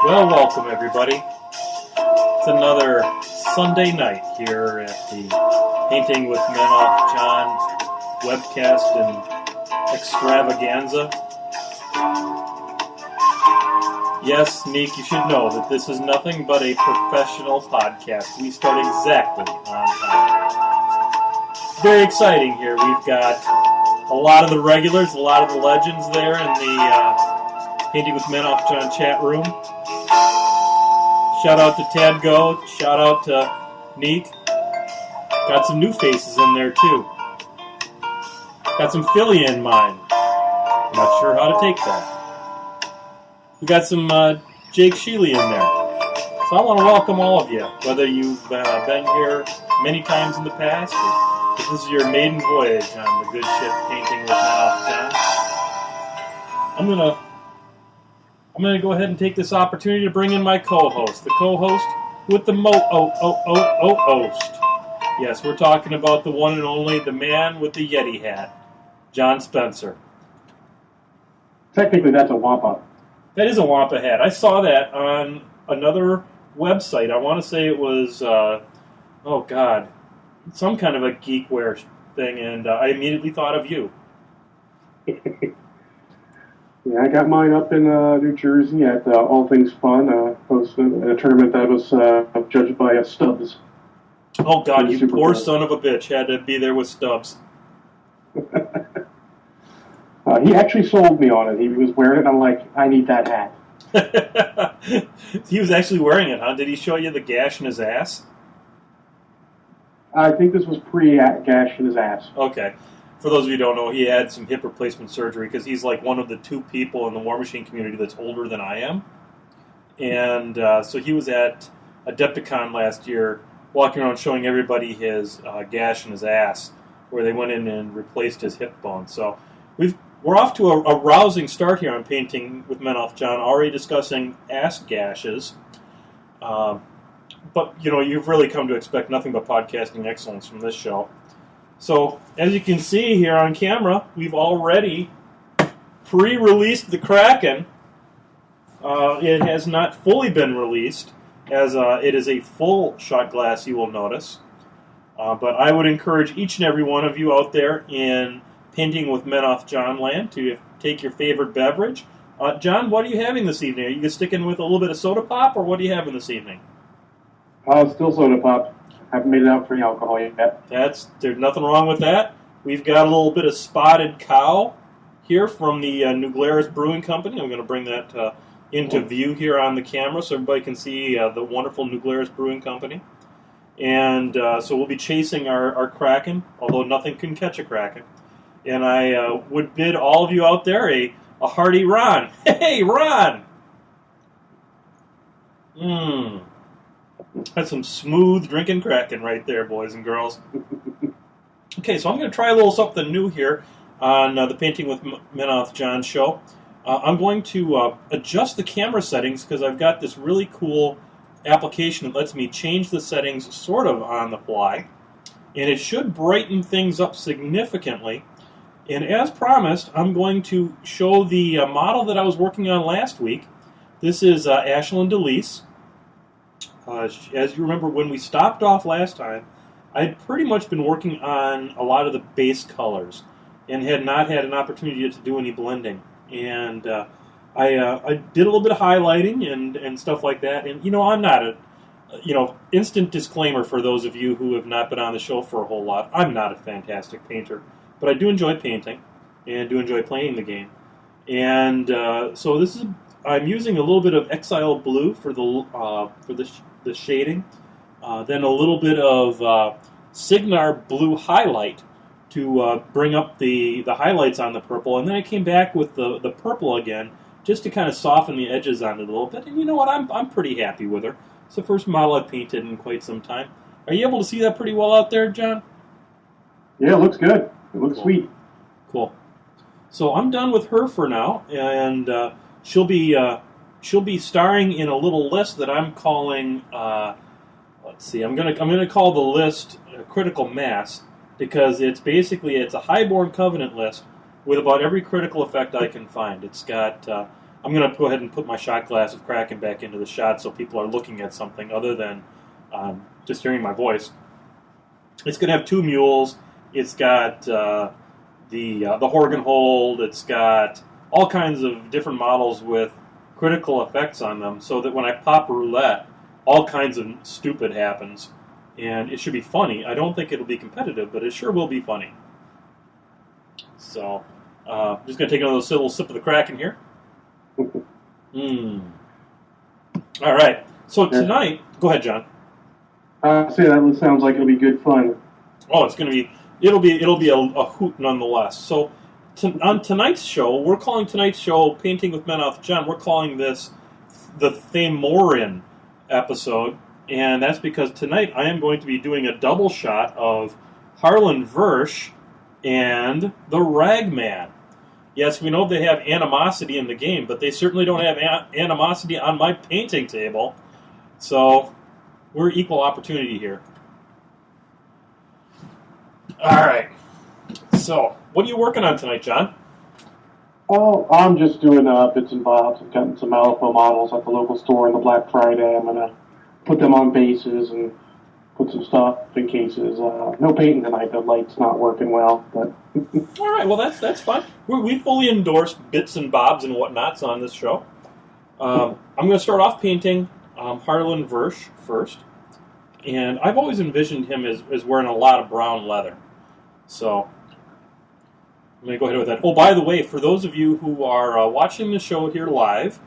Well, welcome everybody. It's another Sunday night here at the Painting with Men Off John webcast and extravaganza. Yes, Meek, you should know that this is nothing but a professional podcast. We start exactly on time. It's very exciting here. We've got a lot of the regulars, a lot of the legends there in the Painting with Men Off John chat room. Shout out to Tad Go. Shout out to Neek. Got some new faces in there too. Got some Philly in mind. Not sure how to take that. We got some Jake Sheely in there. So I want to welcome all of you, whether you've been here many times in the past or if this is your maiden voyage on the good ship Painting with Men Off John. I'm gonna go ahead and take this opportunity to bring in my co-host, the co-host with the host. Yes, we're talking about the one and only, the man with the Yeti hat, John Spencer. Technically, that's a Wampa. That is a Wampa hat. I saw that on another website. I want to say it was, some kind of a geekware thing, and I immediately thought of you. Yeah, I got mine up in New Jersey at All Things Fun, hosted a tournament that was judged by Stubbs. Oh, God, you poor son of a bitch had to be there with Stubbs. He actually sold me on it. He was wearing it, and I'm like, I need that hat. He was actually wearing it, huh? Did he show you the gash in his ass? I think this was pre-gash in his ass. Okay. For those of you who don't know, he had some hip replacement surgery because he's like one of the two people in the War Machine community that's older than I am. And so he was at Adepticon last year walking around showing everybody his gash in his ass where they went in and replaced his hip bone. So we're off to a rousing start here on Painting with Men Off John, already discussing ass gashes. But, you've really come to expect nothing but podcasting excellence from this show. So, as you can see here on camera, we've already pre-released the Kraken. It has not fully been released, as it is a full shot glass, you will notice. But I would encourage each and every one of you out there in Painting with Men Off John land to take your favorite beverage. John, what are you having this evening? Are you sticking with a little bit of soda pop, or what are you having this evening? Still soda pop. Haven't made it out for the alcohol yet. There's nothing wrong with that. We've got a little bit of Spotted Cow here from the New Glarus Brewing Company. I'm going to bring that into view here on the camera so everybody can see the wonderful New Glarus Brewing Company. And so we'll be chasing our Kraken, although nothing can catch a Kraken. And I would bid all of you out there a hearty Ron. Hey, Ron! That's some smooth drinking Kraken right there, boys and girls. Okay, so I'm going to try a little something new here on the Painting with Men Off John show. I'm going to adjust the camera settings because I've got this really cool application that lets me change the settings sort of on the fly. And it should brighten things up significantly. And as promised, I'm going to show the model that I was working on last week. This is Ashlyn DeLeese. As you remember, when we stopped off last time, I had pretty much been working on a lot of the base colors and had not had an opportunity to do any blending. And I did a little bit of highlighting and stuff like that. And, I'm not instant disclaimer for those of you who have not been on the show for a whole lot. I'm not a fantastic painter, but I do enjoy painting and do enjoy playing the game. And so I'm using a little bit of MkII blue for the shading, then a little bit of Signar blue highlight to bring up the highlights on the purple, and then I came back with the purple again just to kind of soften the edges on it a little bit. And you know what? I'm pretty happy with her. It's the first model I've painted in quite some time. Are you able to see that pretty well out there, John? Yeah, it looks good. It looks sweet. Cool. So I'm done with her for now, and she'll be starring in a little list that I'm calling. Let's see. I'm gonna call the list Critical Mass because it's a Highborn Covenant list with about every critical effect I can find. It's got I'm going to go ahead and put my shot glass of Kraken back into the shot so people are looking at something other than just hearing my voice. It's going to have 2 mules. It's got the Horgan hold. It's got all kinds of different models with critical effects on them so that when I pop roulette, all kinds of stupid happens. And it should be funny. I don't think it'll be competitive, but it sure will be funny. So, I'm just going to take another little sip of the Kraken here. All right. So tonight, go ahead, John. See, that sounds like it'll be good fun. Oh, it's going to be. It'll be a hoot nonetheless. So, on tonight's show, we're calling tonight's show "Painting with MkII John." We're calling this the Thamorrowan episode, and that's because tonight I am going to be doing a double shot of Harlan Versch and the Ragman. Yes, we know they have animosity in the game, but they certainly don't have animosity on my painting table. So, we're equal opportunity here. All right. So, what are you working on tonight, John? Oh, I'm just doing bits and bobs. I'm getting some Alpha models at the local store on the Black Friday. I'm going to put them on bases and put some stuff in cases. No painting tonight. The light's not working well. But all right, well, that's fine. We fully endorse bits and bobs and whatnots on this show. I'm going to start off painting Harlan Versch first. And I've always envisioned him as wearing a lot of brown leather. So, I'm going to go ahead with that. Oh, by the way, for those of you who are watching the show here live,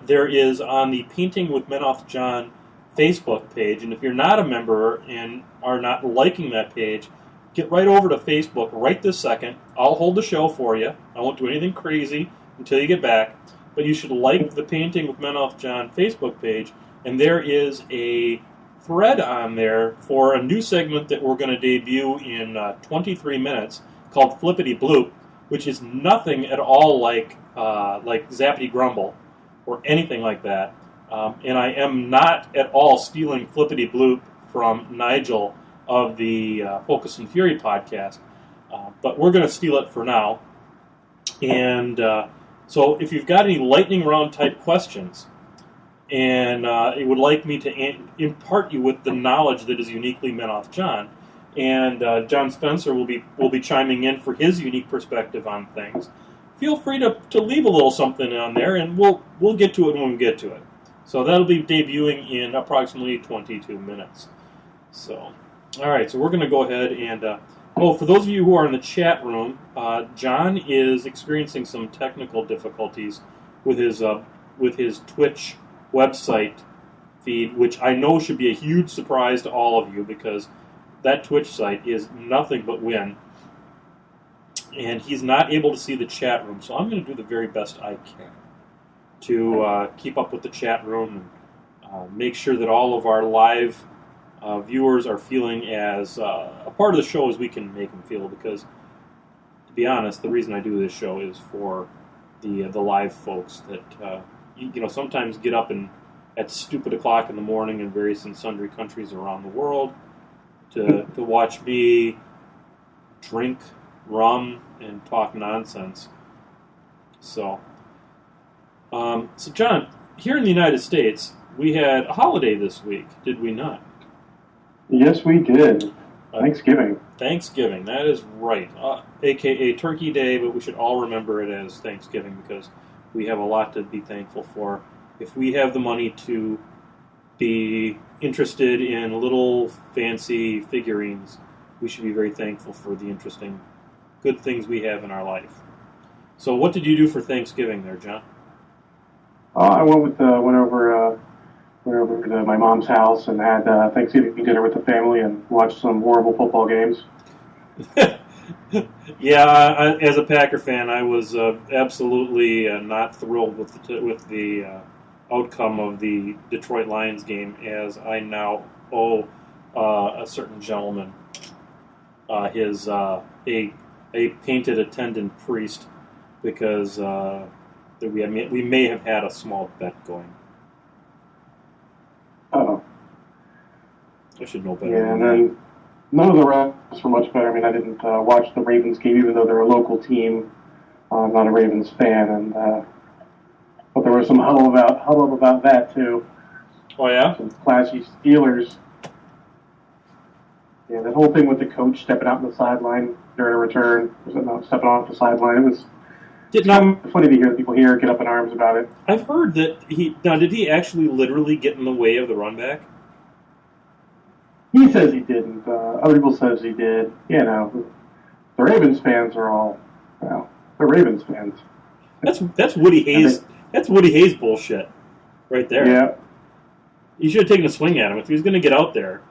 there is on the Painting with MkII John Facebook page, and if you're not a member and are not liking that page, get right over to Facebook right this second. I'll hold the show for you. I won't do anything crazy until you get back, but you should like the Painting with MkII John Facebook page, and there is a thread on there for a new segment that we're going to debut in 23 minutes called Fippity Bloop, which is nothing at all like Zappity Grumble or anything like that. And I am not at all stealing Fippity Bloop from Nigel of the Focus and Fury podcast, but we're going to steal it for now. And so if you've got any lightning round type questions, and it would like me to impart you with the knowledge that is uniquely MkII John, and John Spencer will be chiming in for his unique perspective on things. Feel free to leave a little something on there, and we'll get to it when we get to it. So that'll be debuting in approximately 22 minutes. So, all right. So we're going to go ahead and for those of you who are in the chat room, John is experiencing some technical difficulties with his Twitch website feed, which I know should be a huge surprise to all of you because that Twitch site is nothing but win. And he's not able to see the chat room, so I'm going to do the very best I can to keep up with the chat room and make sure that all of our live viewers are feeling as a part of the show as we can make them feel, because, to be honest, the reason I do this show is for the live folks that sometimes get up at stupid o'clock in the morning in various and sundry countries around the world to watch me drink rum and talk nonsense. So John, here in the United States, we had a holiday this week, did we not? Yes, we did. Thanksgiving. Thanksgiving, that is right. A.k.a. Turkey Day, but we should all remember it as Thanksgiving because we have a lot to be thankful for. If we have the money to be interested in little fancy figurines, we should be very thankful for the interesting, good things we have in our life. So what did you do for Thanksgiving there, John? I went over to my mom's house and had Thanksgiving dinner with the family and watched some horrible football games. Yeah, as a Packer fan, I was absolutely not thrilled with the outcome of the Detroit Lions game, as I now owe a certain gentleman his a painted attendant priest because we may have had a small bet going. Oh. I should know better. Yeah, and then none of the rest were much better. I mean, I didn't watch the Ravens game, even though they're a local team. I'm not a Ravens fan, and But there was some hubbub about that too. Oh yeah. Some classy Steelers. Yeah, that whole thing with the coach stepping out on the sideline during a return, stepping off the sideline. It was kind of funny to hear people here get up in arms about it. I've heard that did he actually literally get in the way of the run back? He says he didn't. Other people says he did. You know, the Ravens fans are all, well, they're Ravens fans. That's Woody Hayes. That's Woody Hayes bullshit, right there. Yeah. You should have taken a swing at him if he was going to get out there.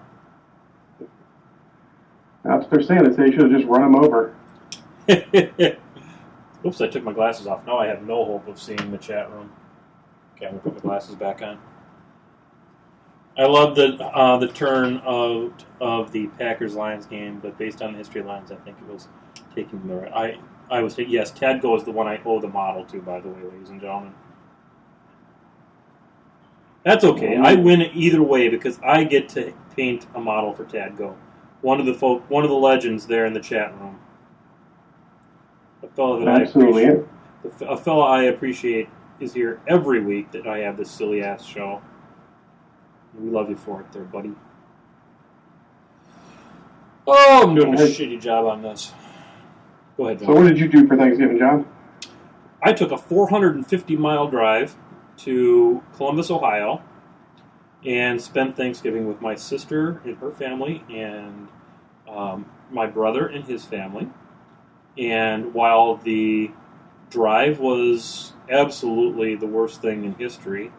That's what they're saying. They should have just run him over. Oops, I took my glasses off. Now I have no hope of seeing the chat room. Okay, I'm going to put my glasses back on. I love the turn of the Packers-Lions game, but based on the history of Lions, I think it was taking the right. I was thinking, yes, Tadgo is the one I owe the model to, by the way, ladies and gentlemen. That's okay. I win either way because I get to paint a model for Tadgo. One of the legends there in the chat room. A fellow I appreciate is here every week that I have this silly ass show. We love you for it there, buddy. Oh, I'm doing a shitty job on this. Go ahead, John. So what did you do for Thanksgiving, John? I took a 450-mile drive to Columbus, Ohio, and spent Thanksgiving with my sister and her family, and my brother and his family. And while the drive was absolutely the worst thing in history,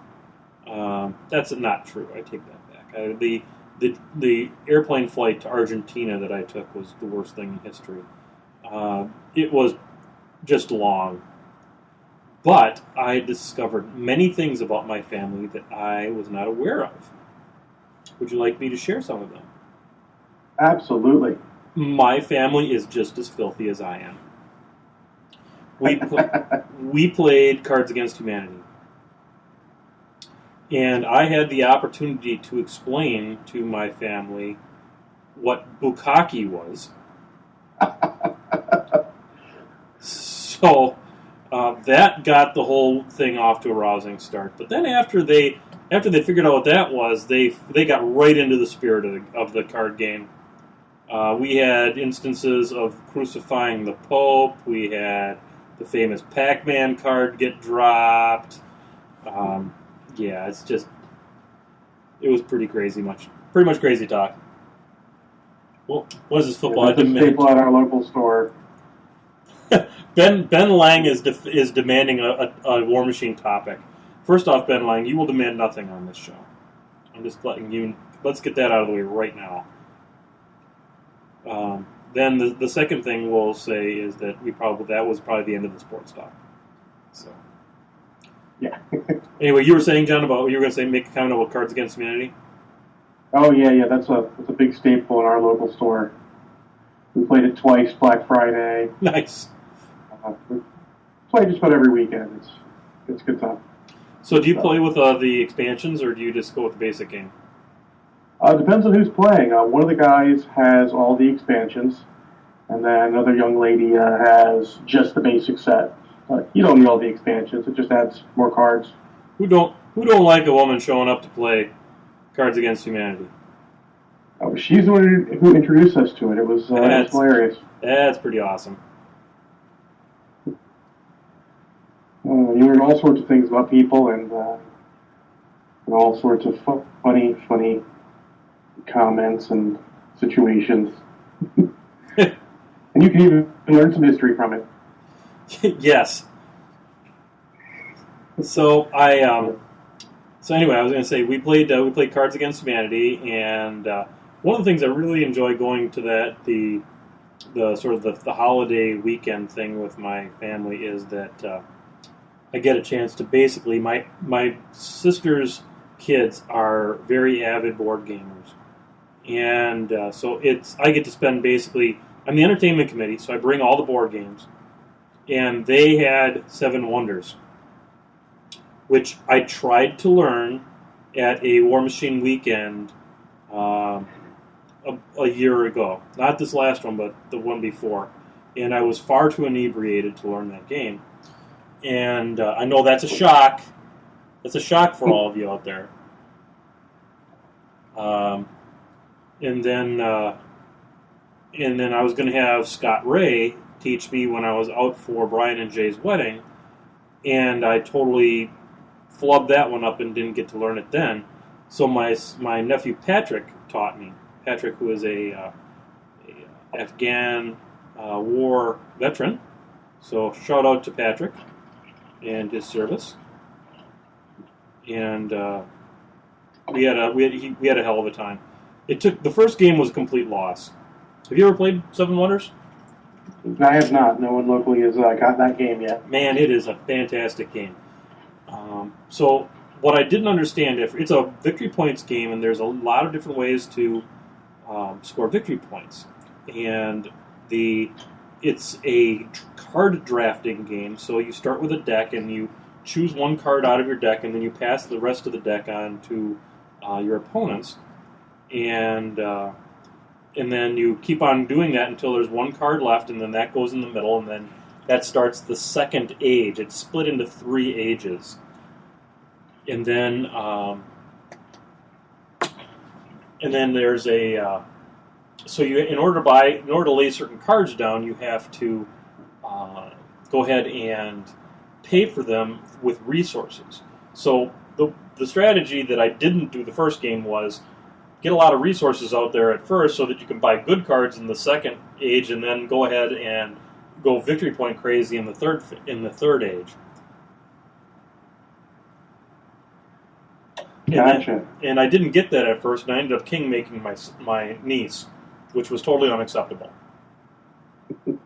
that's not true. I take that back. The airplane flight to Argentina that I took was the worst thing in history. It was just long. But I discovered many things about my family that I was not aware of. Would you like me to share some of them? Absolutely. My family is just as filthy as I am. We played Cards Against Humanity. And I had the opportunity to explain to my family what bukkake was. So that got the whole thing off to a rousing start. But then after they figured out what that was, they got right into the spirit of the card game. We had instances of crucifying the Pope. We had the famous Pac-Man card get dropped. Yeah, it was pretty much crazy talk. Well, what is this football? That's a staple at our local store. Ben Lang is demanding a War Machine topic. First off, Ben Lang, you will demand nothing on this show. I'm just letting you. Let's get that out of the way right now. Then the second thing we'll say is that that was probably the end of the sports talk. So. Yeah. Anyway, you were saying, John, about you were going to say make a comment about Cards Against Humanity. Oh yeah, that's a big staple in our local store. We played it twice Black Friday. Nice. We play just about every weekend. It's good time. So do you play with the expansions, or do you just go with the basic game? Depends on who's playing. One of the guys has all the expansions, and then another young lady has just the basic set. You don't need all the expansions. It just adds more cards. Who don't like a woman showing up to play Cards Against Humanity? She's the one who introduced us to it. It was hilarious. That's pretty awesome. You learn all sorts of things about people and all sorts of funny comments and situations. And you can even learn some history from it. Yes. So anyway, I was going to say we played Cards Against Humanity, and one of the things I really enjoy going to the sort of the holiday weekend thing with my family is that I get a chance to basically my sister's kids are very avid board gamers, and so I get to spend basically. I'm the entertainment committee, so I bring all the board games, and they had Seven Wonders, which I tried to learn at a War Machine weekend a year ago. Not this last one, but the one before. And I was far too inebriated to learn that game. And I know that's a shock. That's a shock for all of you out there. And then I was going to have Scott Ray teach me when I was out for Brian and Jay's wedding, and I totally flubbed that one up and didn't get to learn it then. So my nephew Patrick taught me. Patrick, who is a Afghan war veteran. So shout out to Patrick and his service. And we had a hell of a time. The first game was a complete loss. Have you ever played Seven Wonders? I have not. No one locally has got that game yet. Man, it is a fantastic game. So what I didn't understand, if it's a victory points game, and there's a lot of different ways to score victory points, and it's a card drafting game. So you start with a deck, and you choose one card out of your deck, and then you pass the rest of the deck on to your opponents, and then you keep on doing that until there's one card left, and then that goes in the middle, and then that starts the second age. It's split into 3 ages, and then there's a so you in order to lay certain cards down, you have to go ahead and pay for them with resources. So the strategy that I didn't do the first game was get a lot of resources out there at first so that you can buy good cards in the second age, and then go ahead and go victory point crazy in the third age. Gotcha. And I didn't get that at first, and I ended up king-making my niece, which was totally unacceptable. Okay,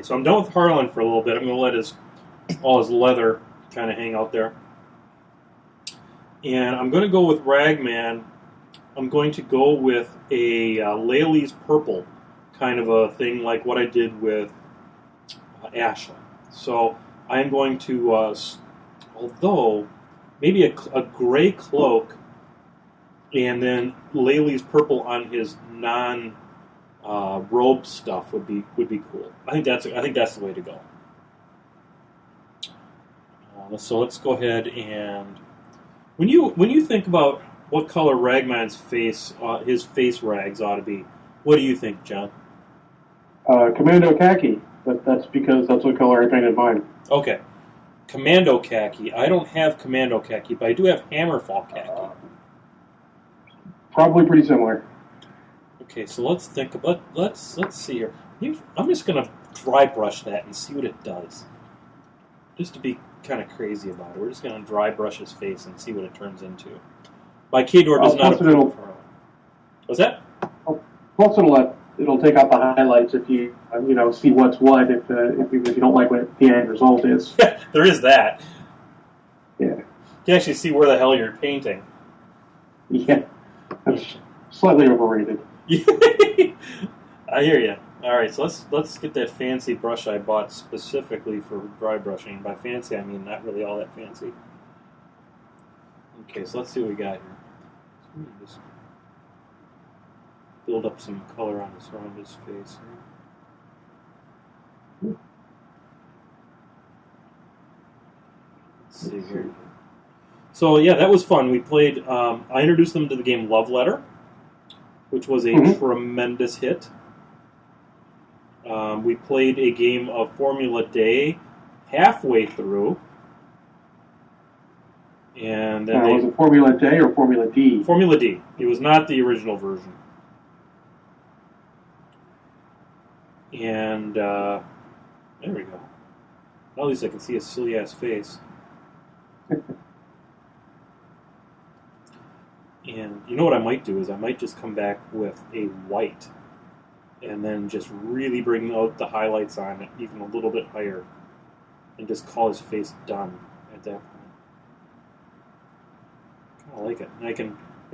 so I'm done with Harlan for a little bit. I'm going to let all his leather kind of hang out there. And I'm going to go with Ragman. I'm going to go with a Laylee's Purple kind of a thing, like what I did with Ashley. So I'm going to, although maybe a gray cloak, and then Laylee's Purple on his robe stuff would be cool. I think that's the way to go. So let's go ahead and when you think about what color Ragman's face, his face rags ought to be, what do you think, John? Commando khaki. That's because that's what color I painted mine. Okay, Commando khaki. I don't have Commando khaki, but I do have Hammerfall khaki. Probably pretty similar. Okay, so let's think about let's see here. I'm just gonna dry brush that and see what it does. Just to be kind of crazy about it, we're just gonna dry brush his face and see what it turns into. My K-Door does not approve for it. What's that? Plus, it'll take out the highlights if you see what's what if you don't like what the end result is. There is that. Yeah. You actually see where the hell you're painting. Yeah. That's slightly overrated. I hear you. All right, so let's get that fancy brush I bought specifically for dry brushing. By fancy, I mean not really all that fancy. Okay, so let's see what we got here. So just build up some color around his face here. Let's see here. So yeah, that was fun. We played. I introduced them to the game Love Letter, which was a tremendous hit. We played a game of Formula Day halfway through, and then was it Formula Day or Formula D? Formula D. It was not the original version. And there we go. At least I can see his silly ass face. And you know what I might do is I might just come back with a white and then just really bring out the highlights on it even a little bit higher and just call his face done at that point. I like it. And I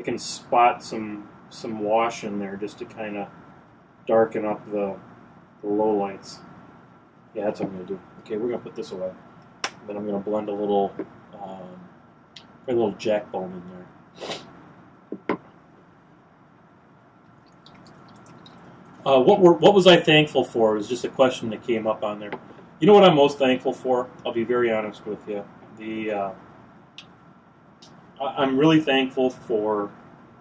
can spot some wash in there just to kind of darken up the low lights. Yeah, that's what I'm going to do. Okay, we're going to put this away. And then I'm going to blend a little jackbone in there. What was I thankful for? It was just a question that came up on there. You know what I'm most thankful for? I'll be very honest with you. I'm really thankful for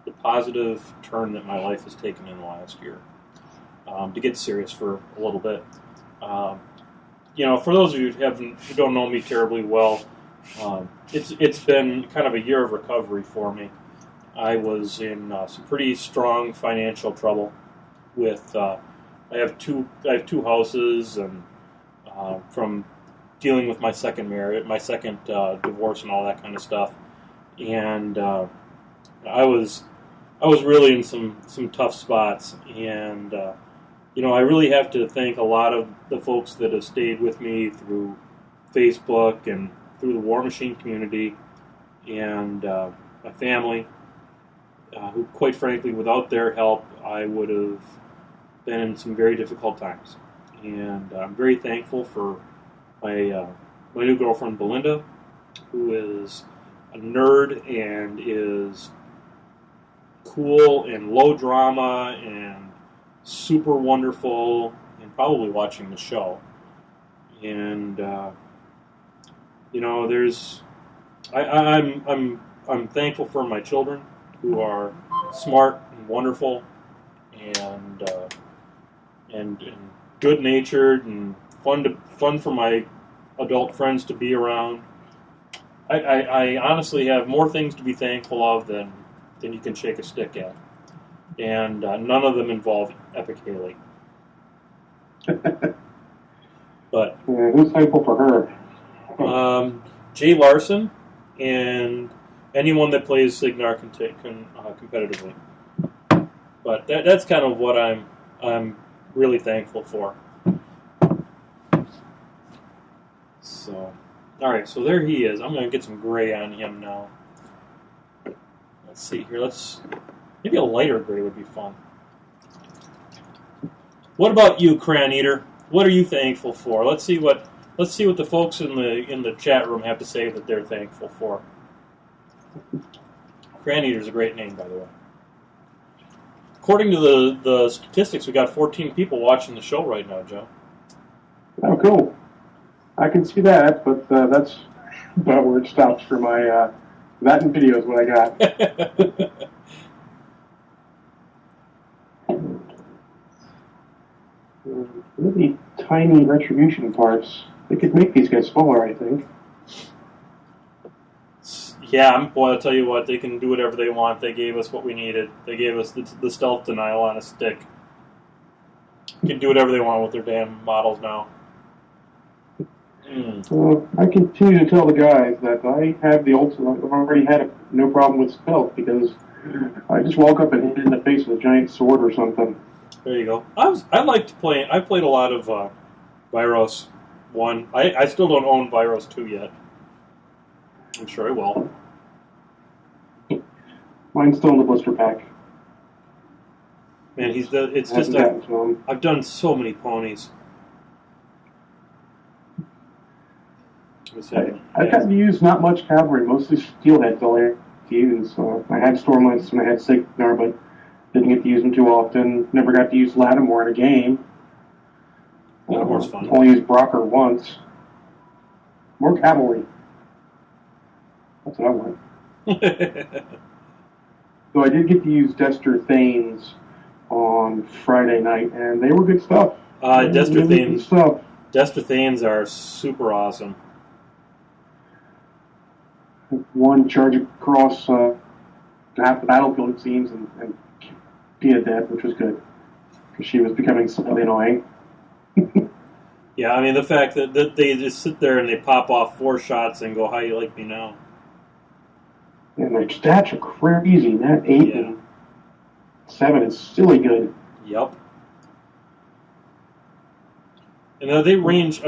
the positive turn that my life has taken in the last year. To get serious for a little bit, for those of you who don't know me terribly well, it's been kind of a year of recovery for me. I was in some pretty strong financial trouble with. I have two houses, and from dealing with my second marriage, my second divorce, and all that kind of stuff, and I was really in some tough spots, and I really have to thank a lot of the folks that have stayed with me through Facebook and through the War Machine community, and my family, who, quite frankly, without their help, I would have been in some very difficult times. And I'm very thankful for my new girlfriend, Belinda, who is a nerd and is cool and low drama and super wonderful, and probably watching the show. And I'm thankful for my children, who are smart and wonderful, and good natured and fun for my adult friends to be around. I honestly have more things to be thankful of than you can shake a stick at. And none of them involve Epic Haley. But who's thankful for her? Jay Larson and anyone that plays Signar competitively. But that's kind of what I'm really thankful for. So, all right. So there he is. I'm going to get some gray on him now. Let's see here. Maybe a lighter gray would be fun. What about you, Cran Eater? What are you thankful for? Let's see what the folks in the chat room have to say that they're thankful for. Cran Eater's a great name, by the way. According to the statistics, we got 14 people watching the show right now, Joe. Oh, cool. I can see that, but that's about where it stops for my that and videos. What I got. Really tiny retribution parts. They could make these guys smaller, I think. Yeah, boy, I'll tell you what, they can do whatever they want. They gave us what we needed. They gave us the stealth denial on a stick. They can do whatever they want with their damn models now. Well, I continue to tell the guys that I have the ultimate. I've already had no problem with stealth because I just walk up and hit it in the face with a giant sword or something. There you go. I like to play. I played a lot of Vyros 1. I still don't own Vyros 2 yet. I'm sure I will. Mine's still in the blister pack. Man, I've done so many ponies. I've gotten to use not much cavalry, mostly steelheads all I use. I had Stormlights and I had Signar, but didn't get to use them too often. Never got to use Lattimore in a game. Lattimore's fun. Only used Brocker once. More cavalry. That's what I want. So I did get to use Dester Thanes on Friday night, and they were good stuff. Dester Thanes are super awesome. One charge across half the battlefield, it seems, and Pia dead, which was good, because she was becoming slightly annoying. Yeah, I mean, the fact that they just sit there and they pop off 4 shots and go, "How you like me now?" And their stats are crazy. That 8 and 7 is silly good. Yep. And are they range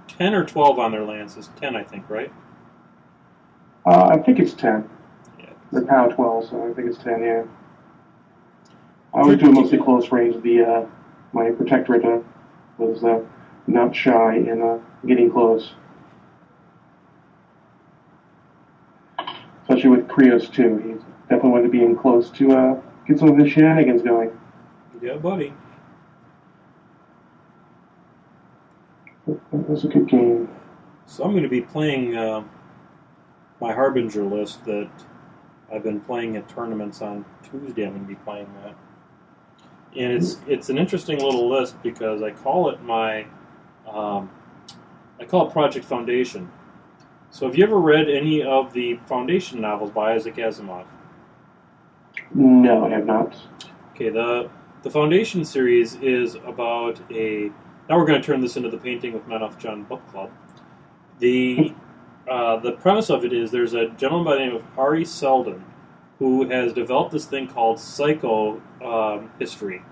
10 or 12 on their lances? 10, I think, right? I think it's 10. Yeah. They're POW 12, so I think it's 10, yeah. I was doing mostly close range. My Protectorate was not shy in getting close. Especially with Krios, too. He definitely wanted to be in close to get some of his shenanigans going. Yeah, buddy. It was a good game. So I'm going to be playing my Harbinger list that I've been playing at tournaments on Tuesday. I'm going to be playing that. And it's an interesting little list because I call it Project Foundation. So have you ever read any of the Foundation novels by Isaac Asimov? No, I have not. Okay, the Foundation series is about a... Now we're going to turn this into the Painting with Menoth John book club. The premise of it is there's a gentleman by the name of Hari Seldon who has developed this thing called psycho history.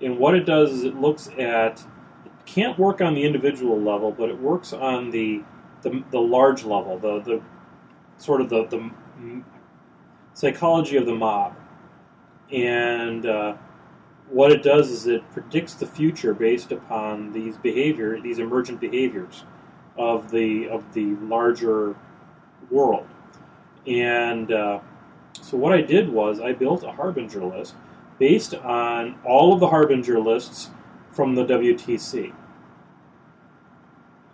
And what it does is it looks at... It can't work on the individual level, but it works on the large level, the sort of the psychology of the mob. And what it does is it predicts the future based upon these emergent behaviors of the larger world. And so what I did was I built a Harbinger list based on all of the Harbinger lists from the WTC.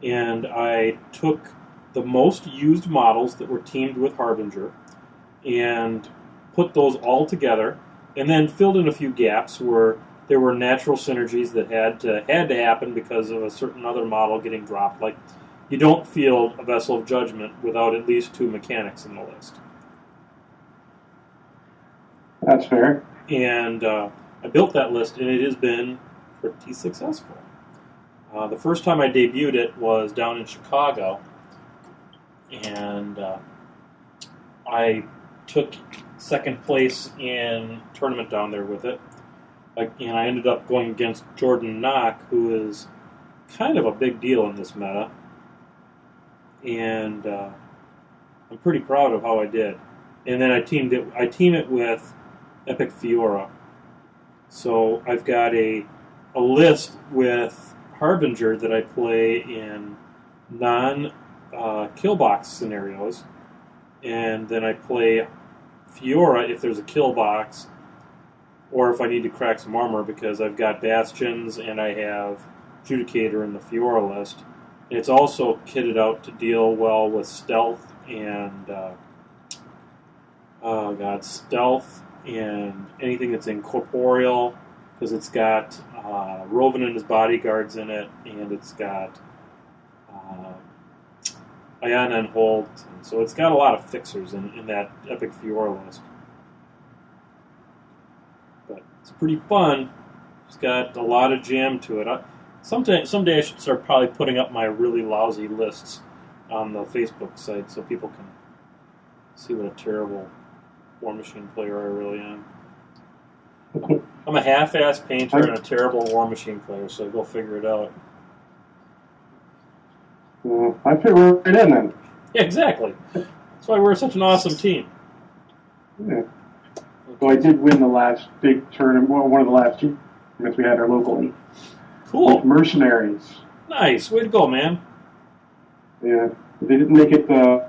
And I took the most used models that were teamed with Harbinger and put those all together, and then filled in a few gaps where there were natural synergies that had to happen because of a certain other model getting dropped. Like, you don't field a Vessel of Judgment without at least 2 mechanics in the list. That's fair. And I built that list, and it has been pretty successful. The first time I debuted it was down in Chicago, and I took second place in a tournament down there with it. And I ended up going against Jordan Knock, who is kind of a big deal in this meta. And I'm pretty proud of how I did. And then I team it with Epic Fiora. So I've got a list with Harbinger that I play in non-killbox scenarios, and then I play Fiora if there's a kill box, or if I need to crack some armor because I've got Bastions and I have Judicator in the Fiora list. And it's also kitted out to deal well with stealth and stealth and anything that's incorporeal, because it's got Rovan and his bodyguards in it, and it's got Ayana and Holt. And so it's got a lot of fixers in that Epic Fiora list. But it's pretty fun. It's got a lot of jam to it. Someday I should start probably putting up my really lousy lists on the Facebook site so people can see what a terrible War Machine player I really am. I'm a half-ass painter and a terrible War Machine player, so go figure it out. I fit right in then. Yeah, exactly. That's why we're such an awesome team. Yeah. So I did win the last big tournament, one of the last two tournaments we had here locally. Cool. With Mercenaries. Nice. Way to go, man. Yeah. They didn't make it Divide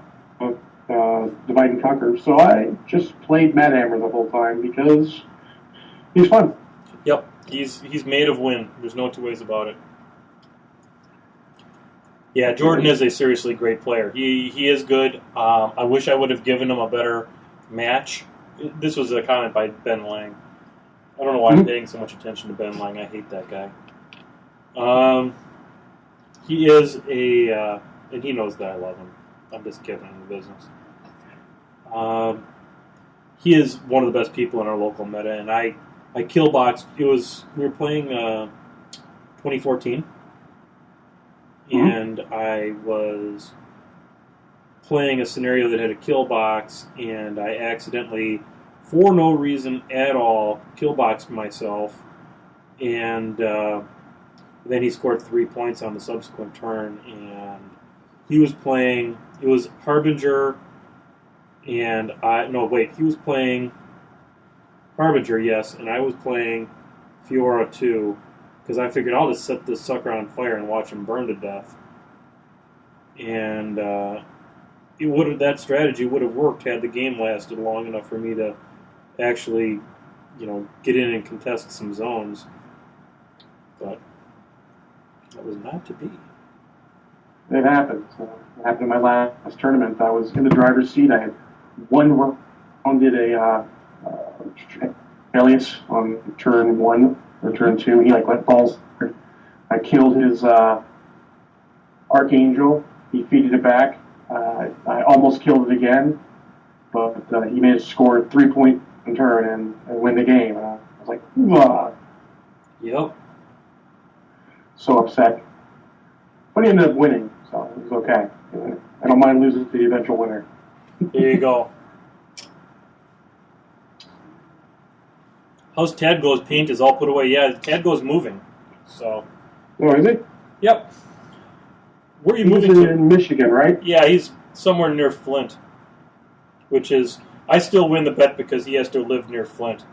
and Conquer, so I just played Mad Hammer the whole time because he's fun. Yep. He's made of win. There's no two ways about it. Yeah, Jordan is a seriously great player. He is good. I wish I would have given him a better match. This was a comment by Ben Lang. I don't know why I'm paying so much attention to Ben Lang. I hate that guy. He is and he knows that I love him. I'm just giving him the business. He is one of the best people in our local meta, and I killboxed. We were playing 2014. And I was playing a scenario that had a kill box, and I accidentally, for no reason at all, kill boxed myself, and then he scored 3 points on the subsequent turn, and he was playing, it was Harbinger, and he was playing Harbinger, yes, and I was playing Fiora 2, because I figured I'll just set this sucker on fire and watch him burn to death. And that strategy would have worked had the game lasted long enough for me to actually, get in and contest some zones. But that was not to be. it happened. It happened in my last tournament. I was in the driver's seat. I had one round, did a alias on turn 1 or turn 2. He let balls. I killed his Archangel. He feeded it back. I almost killed it again, but he managed to score a 3-point turn and win the game. I was like, "Ugh." Yep. So upset. But he ended up winning, so it was okay. I don't mind losing to the eventual winner. There you go. How's Tadgo's paint is all put away? Yeah, Tadgo's moving. So. Oh, is he? Yep. Where are you He's moving to? in Michigan, right? Yeah, he's somewhere near Flint. Which is, I still win the bet because he has to live near Flint.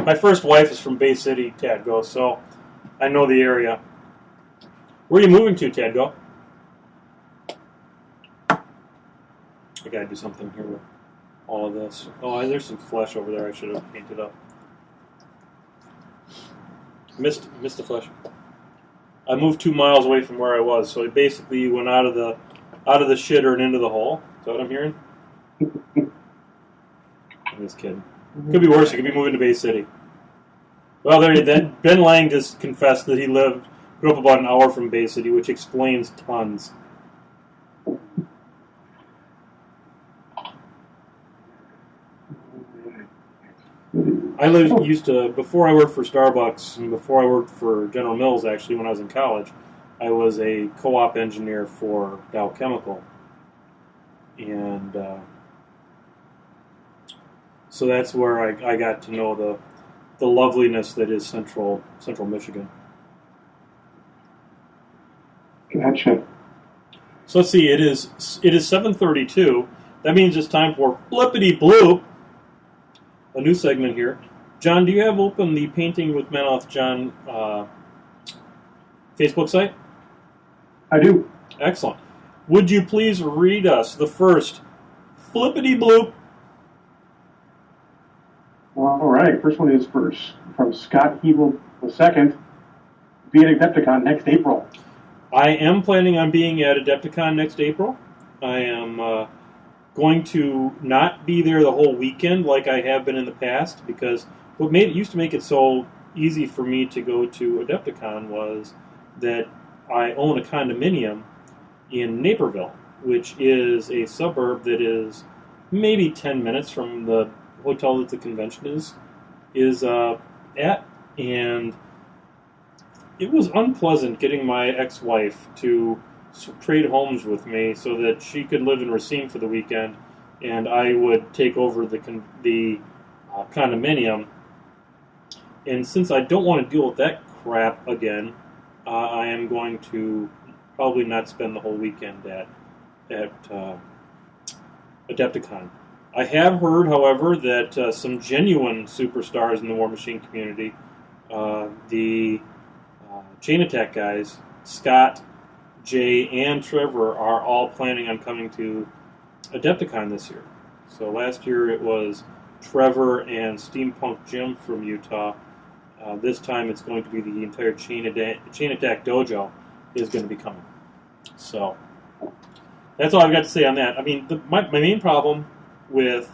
My first wife is from Bay City, Tadgo, so I know the area. Where are you moving to, Tadgo? I gotta do something here with all of this. Oh, there's some flesh over there I should have painted up. Missed the flesh. I moved 2 miles away from where I was, so it basically went out of the shitter and into the hole. Is that what I'm hearing? I'm just kidding. Could be worse. It could be moving to Bay City. Well, Ben Lang just confessed that he grew up about an hour from Bay City, which explains tons. Before I worked for Starbucks and before I worked for General Mills, actually, when I was in college, I was a co-op engineer for Dow Chemical. And so that's where I got to know the loveliness that is Central Michigan. Gotcha. So let's see. It is 7:32. That means it's time for Fippity Bloop, a new segment here. John, do you have open the Painting with MkII John Facebook site? I do. Excellent. Would you please read us the first Fippity Bloop? All right. First one is from Scott Hebel II. Be at Adepticon next April. I am planning on being at Adepticon next April. I am going to not be there the whole weekend like I have been in the past, because what used to make it so easy for me to go to Adepticon was that I own a condominium in Naperville, which is a suburb that is maybe 10 minutes from the hotel that the convention is at, and it was unpleasant getting my ex-wife to trade homes with me so that she could live in Racine for the weekend, and I would take over the condominium. And since I don't want to deal with that crap again, I am going to probably not spend the whole weekend at Adepticon. I have heard, however, that some genuine superstars in the War Machine community, the Chain Attack guys, Scott, Jay, and Trevor, are all planning on coming to Adepticon this year. So last year it was Trevor and Steampunk Jim from Utah. This time it's going to be the entire Chain Attack Dojo is going to be coming. So that's all I've got to say on that. I mean, my main problem with,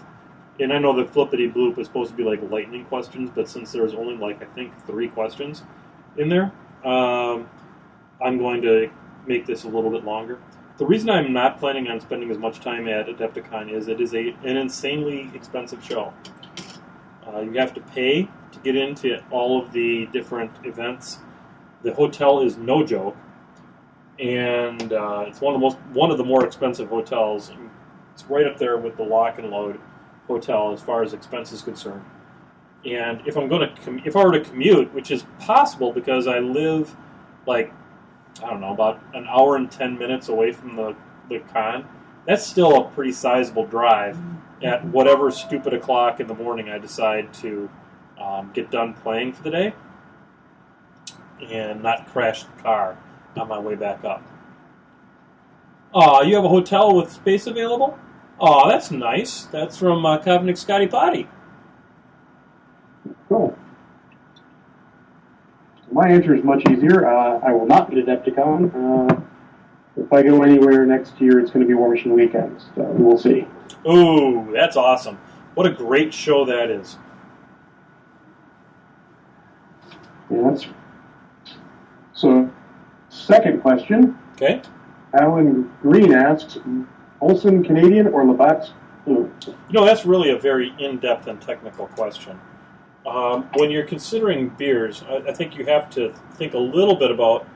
and I know that Fippity Bloop is supposed to be like lightning questions, but since there's only I think 3 questions in there, I'm going to make this a little bit longer. The reason I'm not planning on spending as much time at Adepticon is it is an insanely expensive show. You have to pay to get into all of the different events. The hotel is no joke, and it's one of the more expensive hotels. It's right up there with the Lock and Load hotel as far as expense is concerned. And if I were to commute, which is possible because I live about an hour and 10 minutes away from the con, that's still a pretty sizable drive at whatever stupid o'clock in the morning I decide to get done playing for the day and not crash the car on my way back up. You have a hotel with space available? Oh, that's nice. That's from Kovnick Scotty Potty. Cool. My my answer is much easier. I will not be Adepticon. If I go anywhere next year, it's going to be War Machine Weekends. So we'll see. Ooh, that's awesome. What a great show that is. Yeah, so, second question. Okay. Alan Green asks, Olsen Canadian or Labatt's Blue? That's really a very in-depth and technical question. When you're considering beers, I think you have to think a little bit about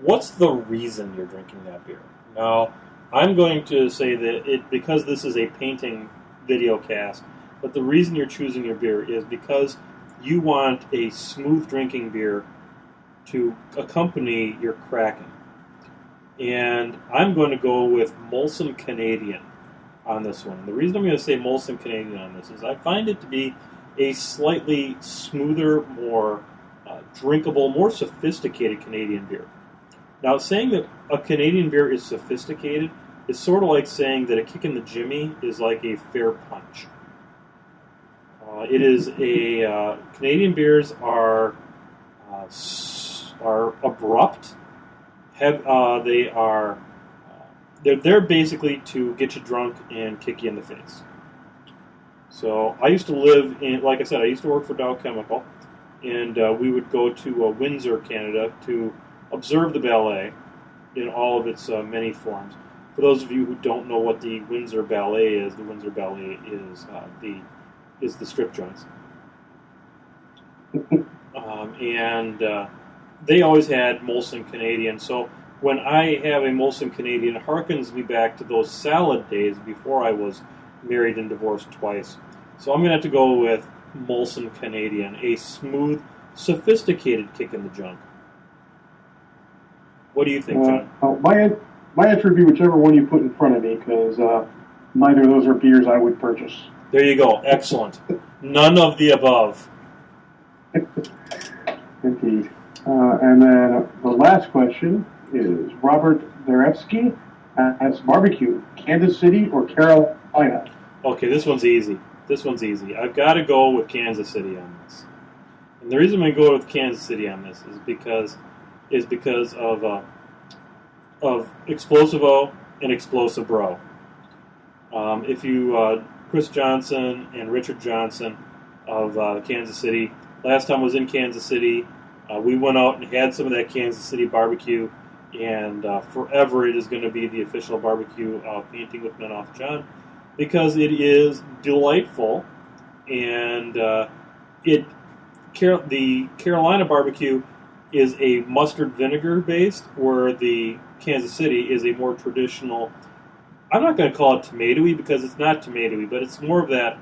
what's the reason you're drinking that beer. Now, I'm going to say that because this is a painting video cast, but the reason you're choosing your beer is because you want a smooth drinking beer to accompany your Kraken. And I'm going to go with Molson Canadian on this one. And the reason I'm going to say Molson Canadian on this is I find it to be a slightly smoother, more drinkable, more sophisticated Canadian beer. Now, saying that a Canadian beer is sophisticated is sort of like saying that a kick in the jimmy is like a fair punch. It is a Canadian beers are abrupt. They're there basically to get you drunk and kick you in the face. So I used to live in, like I said, I used to work for Dow Chemical, and we would go to Windsor, Canada, to observe the ballet in all of its many forms. For those of you who don't know what the Windsor Ballet is, the Windsor Ballet is the strip joints. And they always had Molson Canadian. So when I have a Molson Canadian, it harkens me back to those salad days before I was married and divorced twice. So I'm going to have to go with Molson Canadian, a smooth, sophisticated kick in the junk. What do you think, John? My answer would be whichever one you put in front of me, because neither of those are beers I would purchase. There you go. Excellent. None of the above. Indeed. And then the last question is Robert Zarevsky asks barbecue, Kansas City or Carolina? Okay, this one's easy. I've got to go with Kansas City on this. And the reason I go with Kansas City on this is because of Explosivo and Explosive Bro. Chris Johnson and Richard Johnson of Kansas City. Last time I was in Kansas City, we went out and had some of that Kansas City barbecue, and forever it is going to be the official barbecue of Painting with MkII John, because it is delightful, and the Carolina barbecue is a mustard vinegar based, where the Kansas City is a more traditional. I'm not going to call it tomato-y because it's not tomato-y, but it's more of that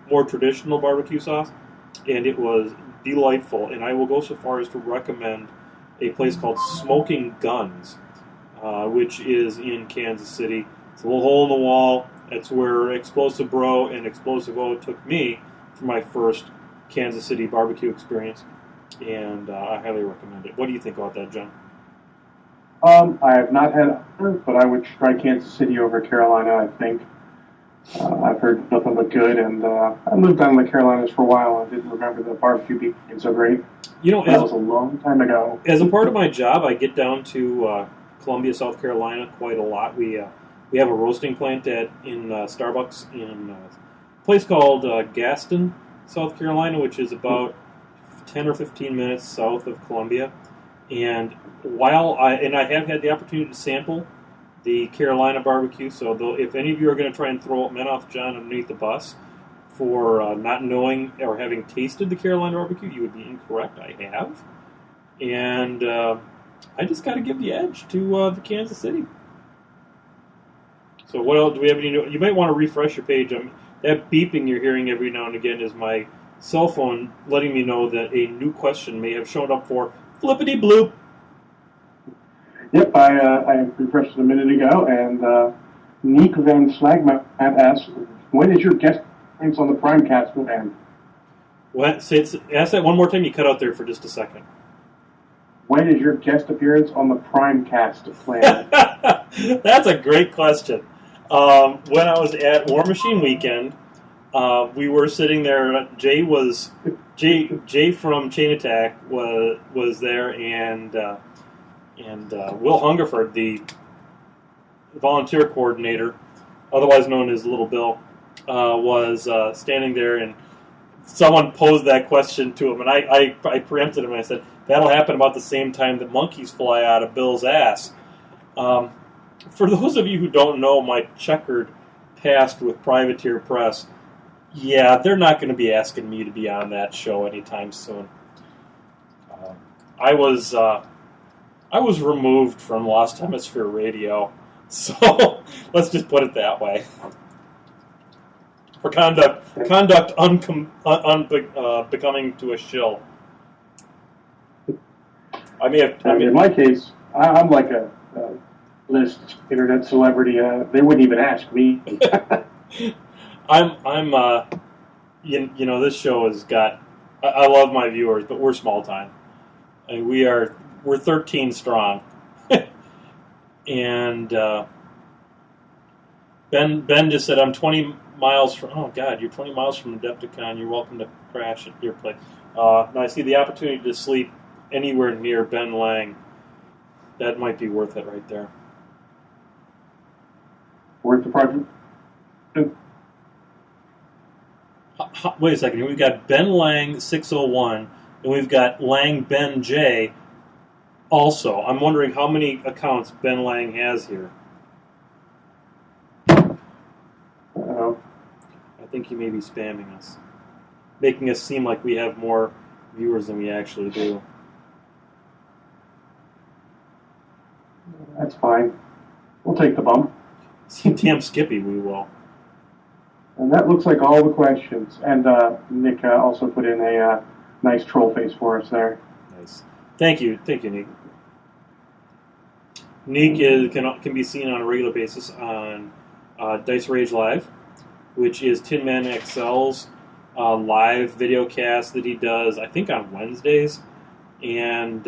more traditional barbecue sauce, and it was delightful. And I will go so far as to recommend a place called Smoking Guns, which is in Kansas City. It's a little hole in the wall. That's where Explosive Bro and Explosive O took me for my first Kansas City barbecue experience, and I highly recommend it. What do you think about that, John? I have not had either, but I would try Kansas City over Carolina, I think. I've heard nothing but good, and I lived down in the Carolinas for a while and didn't remember the barbecue being so great. That was a long time ago. As a part of my job, I get down to Columbia, South Carolina quite a lot. We have a roasting plant in Starbucks in a place called Gaston, South Carolina, which is about 10 or 15 minutes south of Columbia. And I have had the opportunity to sample the Carolina barbecue, so if any of you are going to try and throw MkII John underneath the bus for not knowing or having tasted the Carolina barbecue, you would be incorrect. I have. And I just got to give the edge to the Kansas City. So what else do we have? You might want to refresh your page. That beeping you're hearing every now and again is my cell phone letting me know that a new question may have shown up for Fippity Bloop. Yep, I refreshed it a minute ago, and Nick Van Slagman asks, when is your guest appearance on the Primecast plan? What? Ask that one more time. You cut out there for just a second. When is your guest appearance on the Primecast plan? That's a great question. When I was at War Machine Weekend, We were sitting there. Jay from Chain Attack was there, and Will Hungerford, the volunteer coordinator, otherwise known as Little Bill, was standing there, and someone posed that question to him, and I preempted him, and I said, that'll happen about the same time that monkeys fly out of Bill's ass. For those of you who don't know my checkered past with Privateer Press, yeah, they're not going to be asking me to be on that show anytime soon. I was removed from Lost Hemisphere Radio, so let's just put it that way. For conduct unbecoming to a shill. In my case, I'm like a list internet celebrity. They wouldn't even ask me. This show has got. I love my viewers, but we're small time. I mean, we're 13 strong, and Ben just said, "I'm 20 miles from." Oh God, you're 20 miles from Adepticon. You're welcome to crash at your place. Now I see the opportunity to sleep anywhere near Ben Lang. That might be worth it right there. Worth the project. Wait a second. We've got Ben Lang 601, and we've got Lang Ben J. Also, I'm wondering how many accounts Ben Lang has here. I think he may be spamming us, making us seem like we have more viewers than we actually do. That's fine. We'll take the bump. Damn Skippy, we will. And that looks like all the questions. And Nick also put in a nice troll face for us there. Nice. Thank you, Nick. Nick can be seen on a regular basis on Dice Rage Live, which is Tin Man XL's live video cast that he does, I think, on Wednesdays. And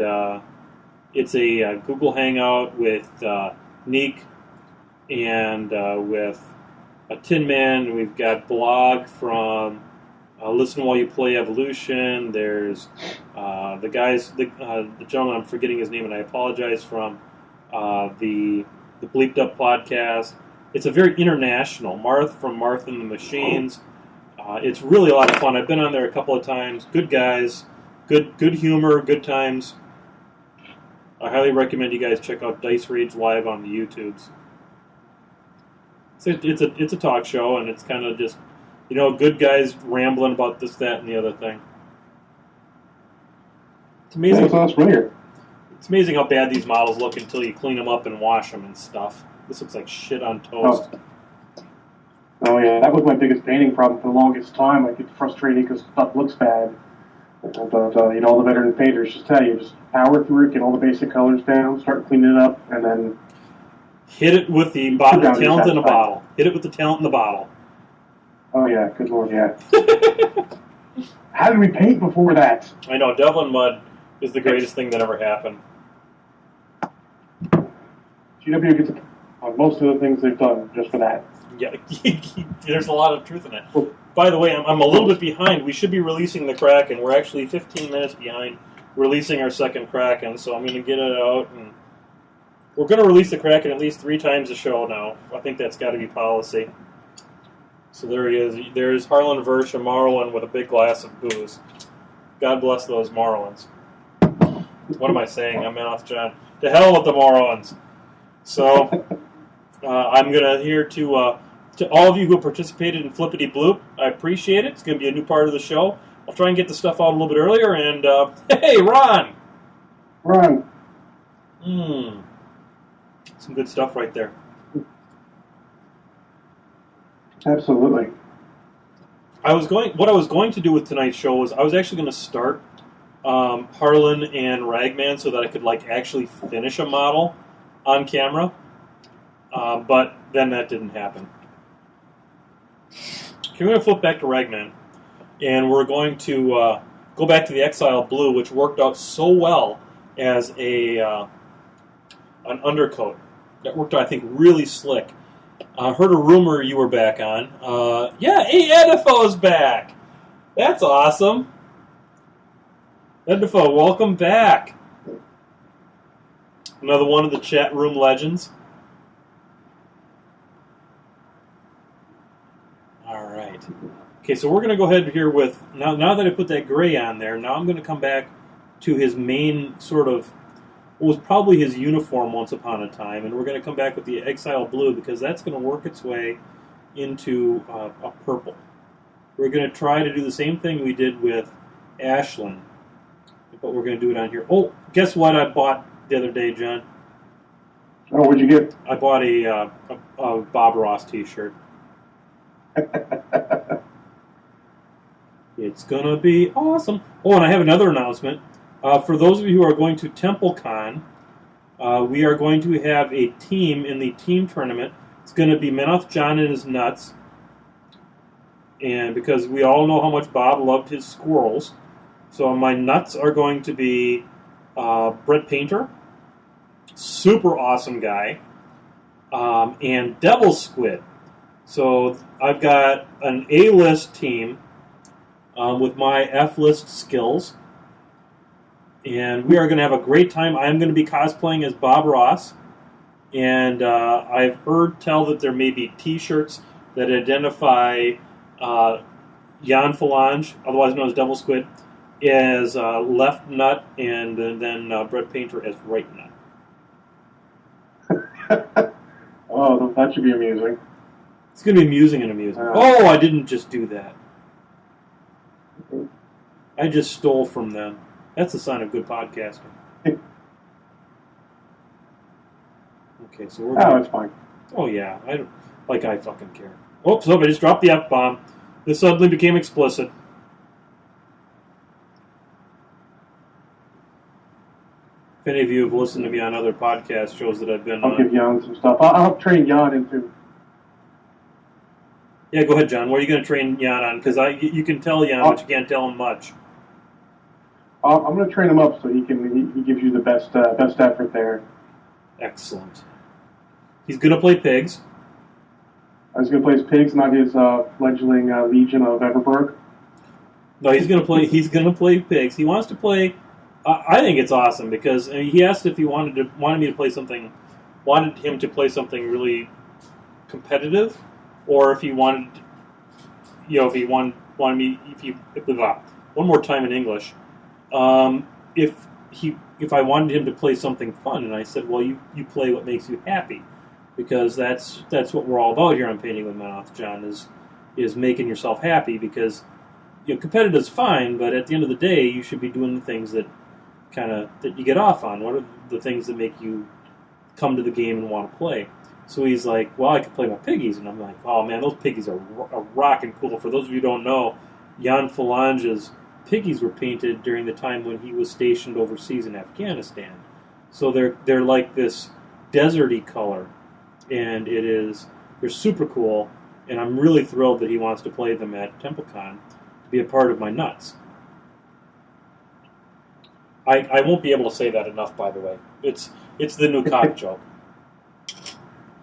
it's a Google Hangout with Neek and with a Tin Man. We've got Blog from Listen While You Play Evolution. There's the gentleman, I'm forgetting his name, and I apologize, from the Bleeped Up podcast. It's a very international. Marth from Marth and the Machines. It's really a lot of fun. I've been on there a couple of times. Good guys, good humor, good times. I highly recommend you guys check out Dice Rage Live on the YouTubes. It's a talk show, and it's kind of just, good guys rambling about this, that, and the other thing. It's amazing. That sounds familiar. It's amazing how bad these models look until you clean them up and wash them and stuff. This looks like shit on toast. Oh yeah, that was my biggest painting problem for the longest time. I get frustrated because stuff looks bad. But all the veteran painters just tell you, just power through it, get all the basic colors down, start cleaning it up, and then hit it with the talent in the bottle. Hit it with the talent in the bottle. Oh yeah, good lord, yeah. How did we paint before that? I know, Devlin Mud is the greatest thing that ever happened. GW gets on most of the things they've done just for that. Yeah, there's a lot of truth in it. By the way, I'm a little bit behind. We should be releasing the Kraken. We're actually 15 minutes behind releasing our second Kraken, so I'm going to get it out. And we're going to release the Kraken at least 3 times a show now. I think that's got to be policy. So there he is. There's Harlan Versh and Morrowan with a big glass of booze. God bless those Morrowans. What am I saying? I'm off, John. To hell with the Morrowans. So I'm going to hear to all of you who participated in Fippity Bloop. I appreciate it. It's going to be a new part of the show. I'll try and get the stuff out a little bit earlier. And hey, Ron. Some good stuff right there. Absolutely. What I was going to do with tonight's show was I was actually going to start Harlan and Ragman so that I could actually finish a model on camera, but then that didn't happen. Okay, we're going to flip back to Ragman, and we're going to go back to the Exile Blue, which worked out so well as an undercoat. That worked out, I think, really slick. Heard a rumor you were back on. Yeah, hey, Edifo's back. That's awesome. Edifo, welcome back. Another one of the chat room legends. All right. Okay, so we're going to go ahead here with, now that I put that gray on there, now I'm going to come back to his main sort of, what was probably his uniform once upon a time, and we're going to come back with the Exile Blue because that's going to work its way into a purple. We're going to try to do the same thing we did with Ashlyn, but we're going to do it on here. Oh, guess what I bought the other day, John? Oh, what'd you get? I bought a Bob Ross t-shirt. It's going to be awesome. Oh, and I have another announcement. For those of you who are going to TempleCon, we are going to have a team in the team tournament. It's going to be MkII John and his nuts. And because we all know how much Bob loved his squirrels. So my nuts are going to be Brett Painter, super awesome guy, and Devil Squid. So I've got an A-list team with my F-list skills. And we are going to have a great time. I'm going to be cosplaying as Bob Ross. And I've heard tell that there may be T-shirts that identify Jan Phalange, otherwise known as Devil Squid, as left nut, and then Brett Painter as right nut. Oh, that should be amusing. It's going to be amusing and amusing. Oh, I didn't just do that. I just stole from them. That's a sign of good podcasting. Okay, so we're Oh, it's fine. Oh, yeah. I fucking care. Oops, I just dropped the F-bomb. This suddenly became explicit. If any of you have listened to me on other podcast shows that I've been I'll on. give Jan some stuff. I'll help train Jan into... Yeah, go ahead, John. What are you going to train Jan on? Because you can tell Jan, but you can't tell him much. I'm going to train him up so he gives you the best effort there. Excellent. He's going to play pigs. I was going to play his pigs, not his fledgling Legion of Everberg. No, he's going to play. He's going to play pigs. He wants to play. I think it's awesome because he asked if he wanted me to play something. Wanted him to play something really competitive, or if he wanted, if he wanted me. One more time in English. If I wanted him to play something fun, and I said, well, you play what makes you happy, because that's what we're all about here on Painting with MkII John is making yourself happy, because competitive's fine, but at the end of the day, you should be doing the things that you get off on. What are the things that make you come to the game and want to play? So he's like, well, I could play my piggies, and I'm like, oh man, those piggies are rocking cool. For those of you who don't know, Jan Phalange's piggies were painted during the time when he was stationed overseas in Afghanistan. So they're like this deserty color, and they're super cool, and I'm really thrilled that he wants to play them at TempleCon to be a part of my nuts. I won't be able to say that enough, by the way. It's the new cock joke.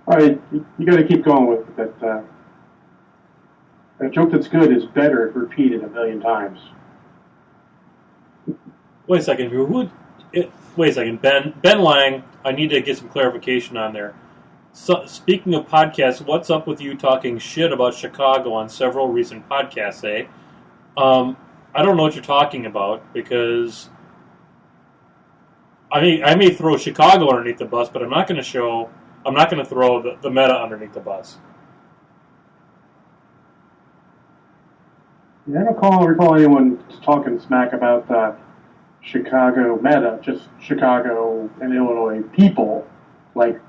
All right, you got to keep going with it. That a joke that's good is better if repeated 1,000,000 times. Wait a second. Wait a second. Ben Lang, I need to get some clarification on there. So, speaking of podcasts, what's up with you talking shit about Chicago on several recent podcasts, eh? I don't know what you're talking about, because I may throw Chicago underneath the bus, but I'm not going to throw the meta underneath the bus. Yeah, I don't recall anyone talking smack about Chicago meta, just Chicago and Illinois people, like,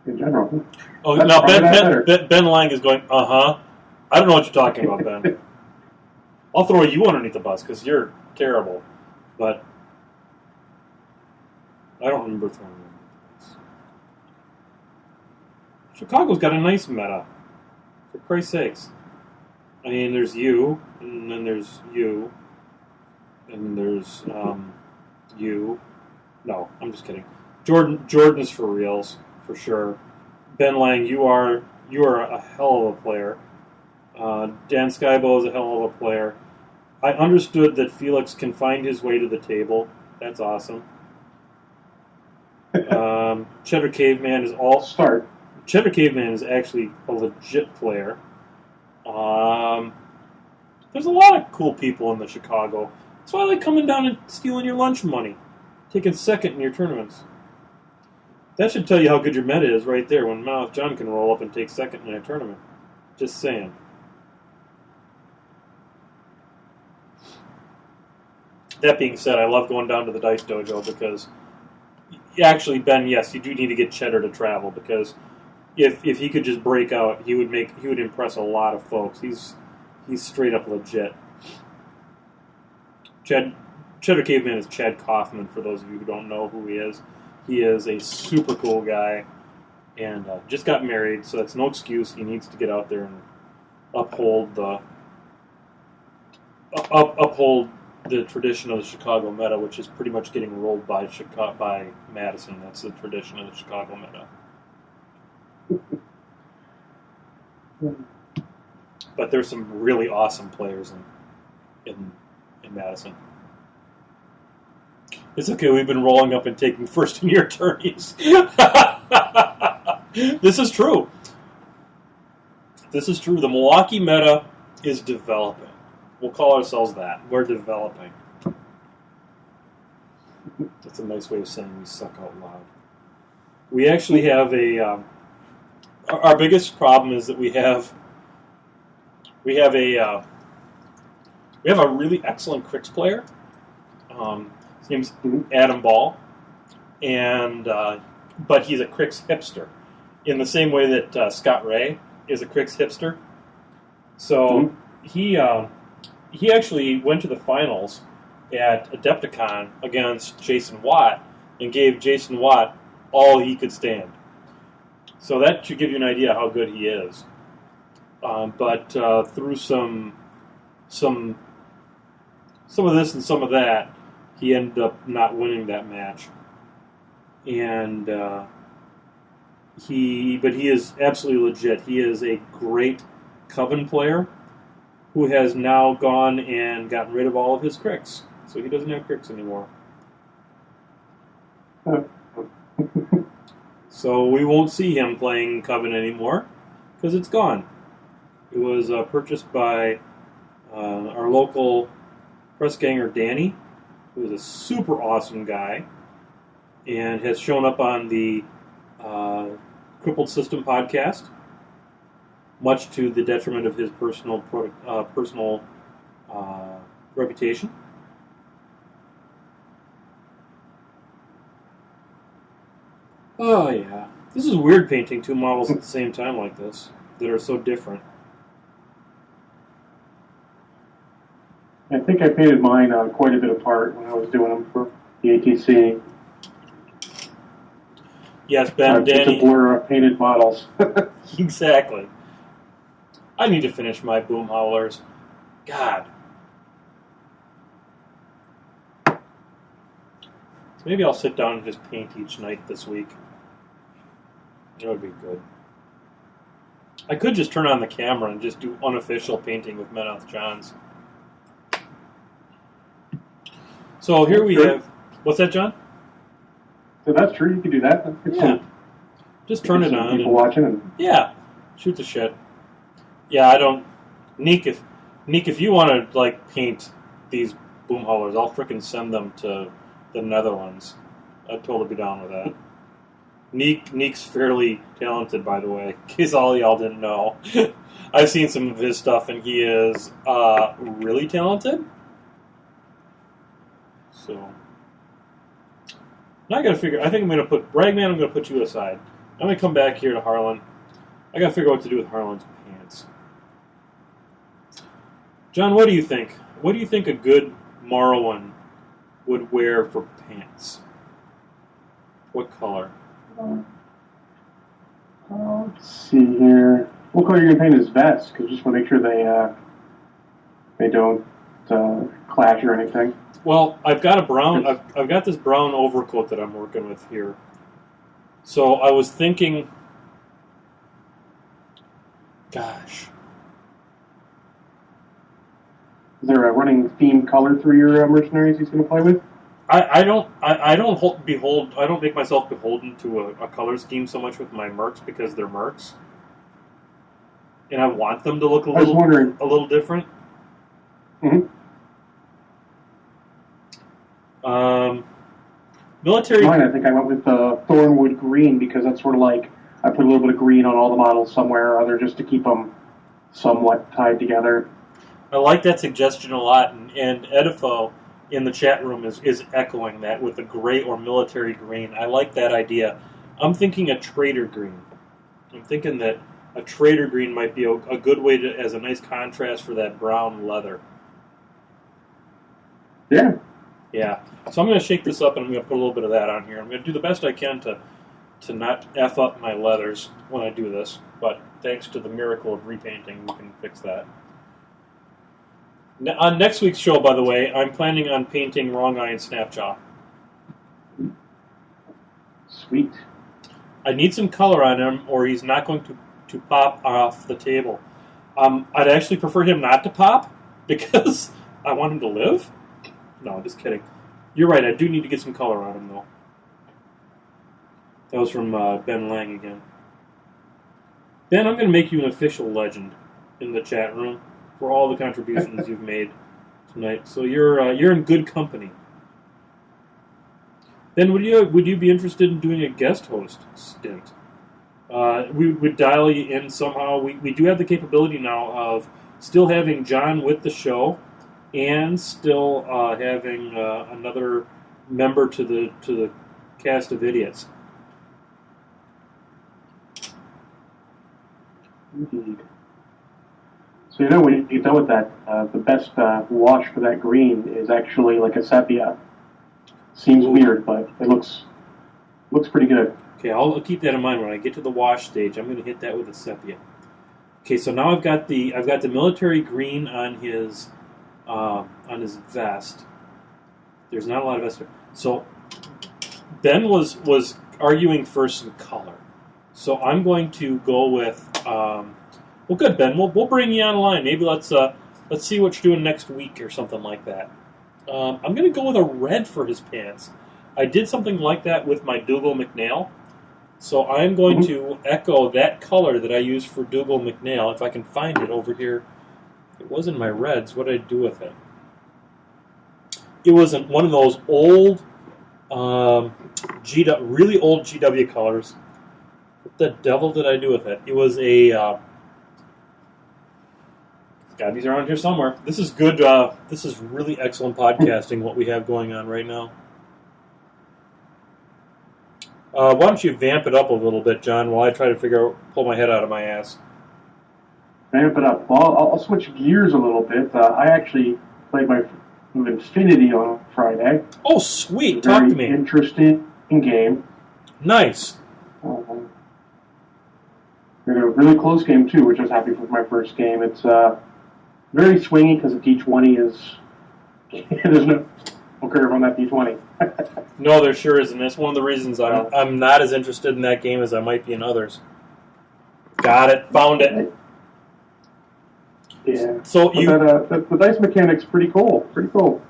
in general. Oh, now Ben Lang is going, I don't know what you're talking about, Ben. I'll throw you underneath the bus, because you're terrible. But I don't remember throwing you underneath the bus. Chicago's got a nice meta, for Christ's sakes. I mean, there's you, and then there's you, and there's you. No, I'm just kidding. Jordan is for reals, for sure. Ben Lang, you are you are a hell of a player. Dan Skybo is a hell of a player. I understood that Felix can find his way to the table. That's awesome. Cheddar Caveman is all Start. Cheddar Caveman is actually a legit player. There's a lot of cool people in the Chicago. That's why I like coming down and stealing your lunch money, taking second in your tournaments. That should tell you how good your meta is right there when Mouth John can roll up and take second in a tournament. Just saying. That being said, I love going down to the Dice Dojo because actually, Ben, yes, you do need to get Cheddar to travel because if he could just break out, he would impress a lot of folks. He's straight up legit. Cheddar Caveman is Chad Kaufman, for those of you who don't know who he is. He is a super cool guy and just got married, so that's no excuse. He needs to get out there and uphold the tradition of the Chicago meta, which is pretty much getting rolled by Madison. That's the tradition of the Chicago meta. But there's some really awesome players in Madison. It's okay, we've been rolling up and taking first-in-year tourneys. This is true. This is true. The Milwaukee meta is developing. We'll call ourselves that. We're developing. That's a nice way of saying we suck out loud. We actually have our biggest problem is that we have a really excellent Crix player. His name's Adam Ball, and but he's a Crix hipster, in the same way that Scott Ray is a Crix hipster. So he actually went to the finals at Adepticon against Jason Watt and gave Jason Watt all he could stand. So that should give you an idea how good he is. But through some of this and some of that, he ended up not winning that match. And he is absolutely legit. He is a great Coven player who has now gone and gotten rid of all of his Crix. So he doesn't have Crix anymore. So we won't see him playing Coven anymore because it's gone. It was purchased by our local press ganger, Danny, who is a super awesome guy and has shown up on the Crippled System podcast, much to the detriment of his personal reputation. Oh, yeah. This is weird painting two models at the same time like this that are so different. I think I painted mine quite a bit apart when I was doing them for the ATC. Yes, Ben, Danny. Just a blur of painted models. Exactly. I need to finish my boom howlers. God. So maybe I'll sit down and just paint each night this week. That would be good. I could just turn on the camera and just do unofficial painting with Menoth Johns. So here we have... What's that, John? So that's true. You can do that. Yeah. Just turn it on. People watching. Yeah. Shoot the shit. Yeah, I don't... Neek, if you want to, paint these boom haulers, I'll frickin' send them to the Netherlands. I'd totally be down with that. Neek's fairly talented, by the way, in case all y'all didn't know. I've seen some of his stuff, and he is really talented. So... Now I gotta figure... I think I'm gonna put... Bragman, I'm gonna put you aside. I'm gonna come back here to Harlan. I gotta figure out what to do with Harlan's pants. John, what do you think? What do you think a good Morrowan would wear for pants? What color? Let's see here. What color are you going to paint his vest? Because just want to make sure they don't clash or anything. Well, I've got a brown. I've got this brown overcoat that I'm working with here. So I was thinking Gosh. Is there a running theme color through your mercenaries he's going to play with? I don't make myself beholden to a color scheme so much with my mercs because they're mercs, and I want them to look a little different. Mm-hmm. Military. Mine, I think I went with Thornwood Green because that's sort of like I put a little bit of green on all the models somewhere or other just to keep them somewhat tied together. I like that suggestion a lot, and Edifo in the chat room is echoing that with the gray or military green. I like that idea. I'm thinking a trader green. I'm thinking that a trader green might be a good way to as a nice contrast for that brown leather. Yeah. Yeah. So I'm going to shake this up, and I'm going to put a little bit of that on here. I'm going to do the best I can to not F up my leathers when I do this, but thanks to the miracle of repainting, we can fix that. On next week's show, by the way, I'm planning on painting Wrong Eye and Snapjaw. Sweet. I need some color on him, or he's not going to pop off the table. I'd actually prefer him not to pop, because I want him to live. No, just kidding. You're right, I do need to get some color on him, though. That was from Ben Lang again. Ben, I'm going to make you an official legend in the chat room for all the contributions you've made tonight. So you're in good company. Ben, would you be interested in doing a guest host stint? We would dial you in somehow. We do have the capability now of still having John with the show and still having another member to the cast of idiots. Indeed. So when you get done with that, the best wash for that green is actually like a sepia. Seems weird, but it looks pretty good. Okay, I'll keep that in mind when I get to the wash stage. I'm going to hit that with a sepia. Okay, so now I've got the military green on his vest. There's not a lot of vest. So Ben was arguing for some color. So I'm going to go with. Well, good, Ben. We'll bring you online. Maybe let's see what you're doing next week or something like that. I'm going to go with a red for his pants. I did something like that with my Dougal McNeil. So I'm going to echo that color that I used for Dougal McNeil. If I can find it over here. It was in my reds. What did I do with it? It was one of those old, really old GW colors. What the devil did I do with it? It was a... God, these are around here somewhere. This is good. This is really excellent podcasting, what we have going on right now. Why don't you vamp it up a little bit, John, while I try to pull my head out of my ass. Vamp it up. Well, I'll switch gears a little bit. I actually played my Infinity on Friday. Oh, sweet. Talk to me. Interesting game. Nice. We had a really close game, too, which I was happy for my first game. It's very swingy because the D20 is... There's no curve on that D20. No, there sure isn't. That's one of the reasons I'm not as interested in that game as I might be in others. Got it. Found it. Yeah. So the dice mechanic's pretty cool. Pretty cool.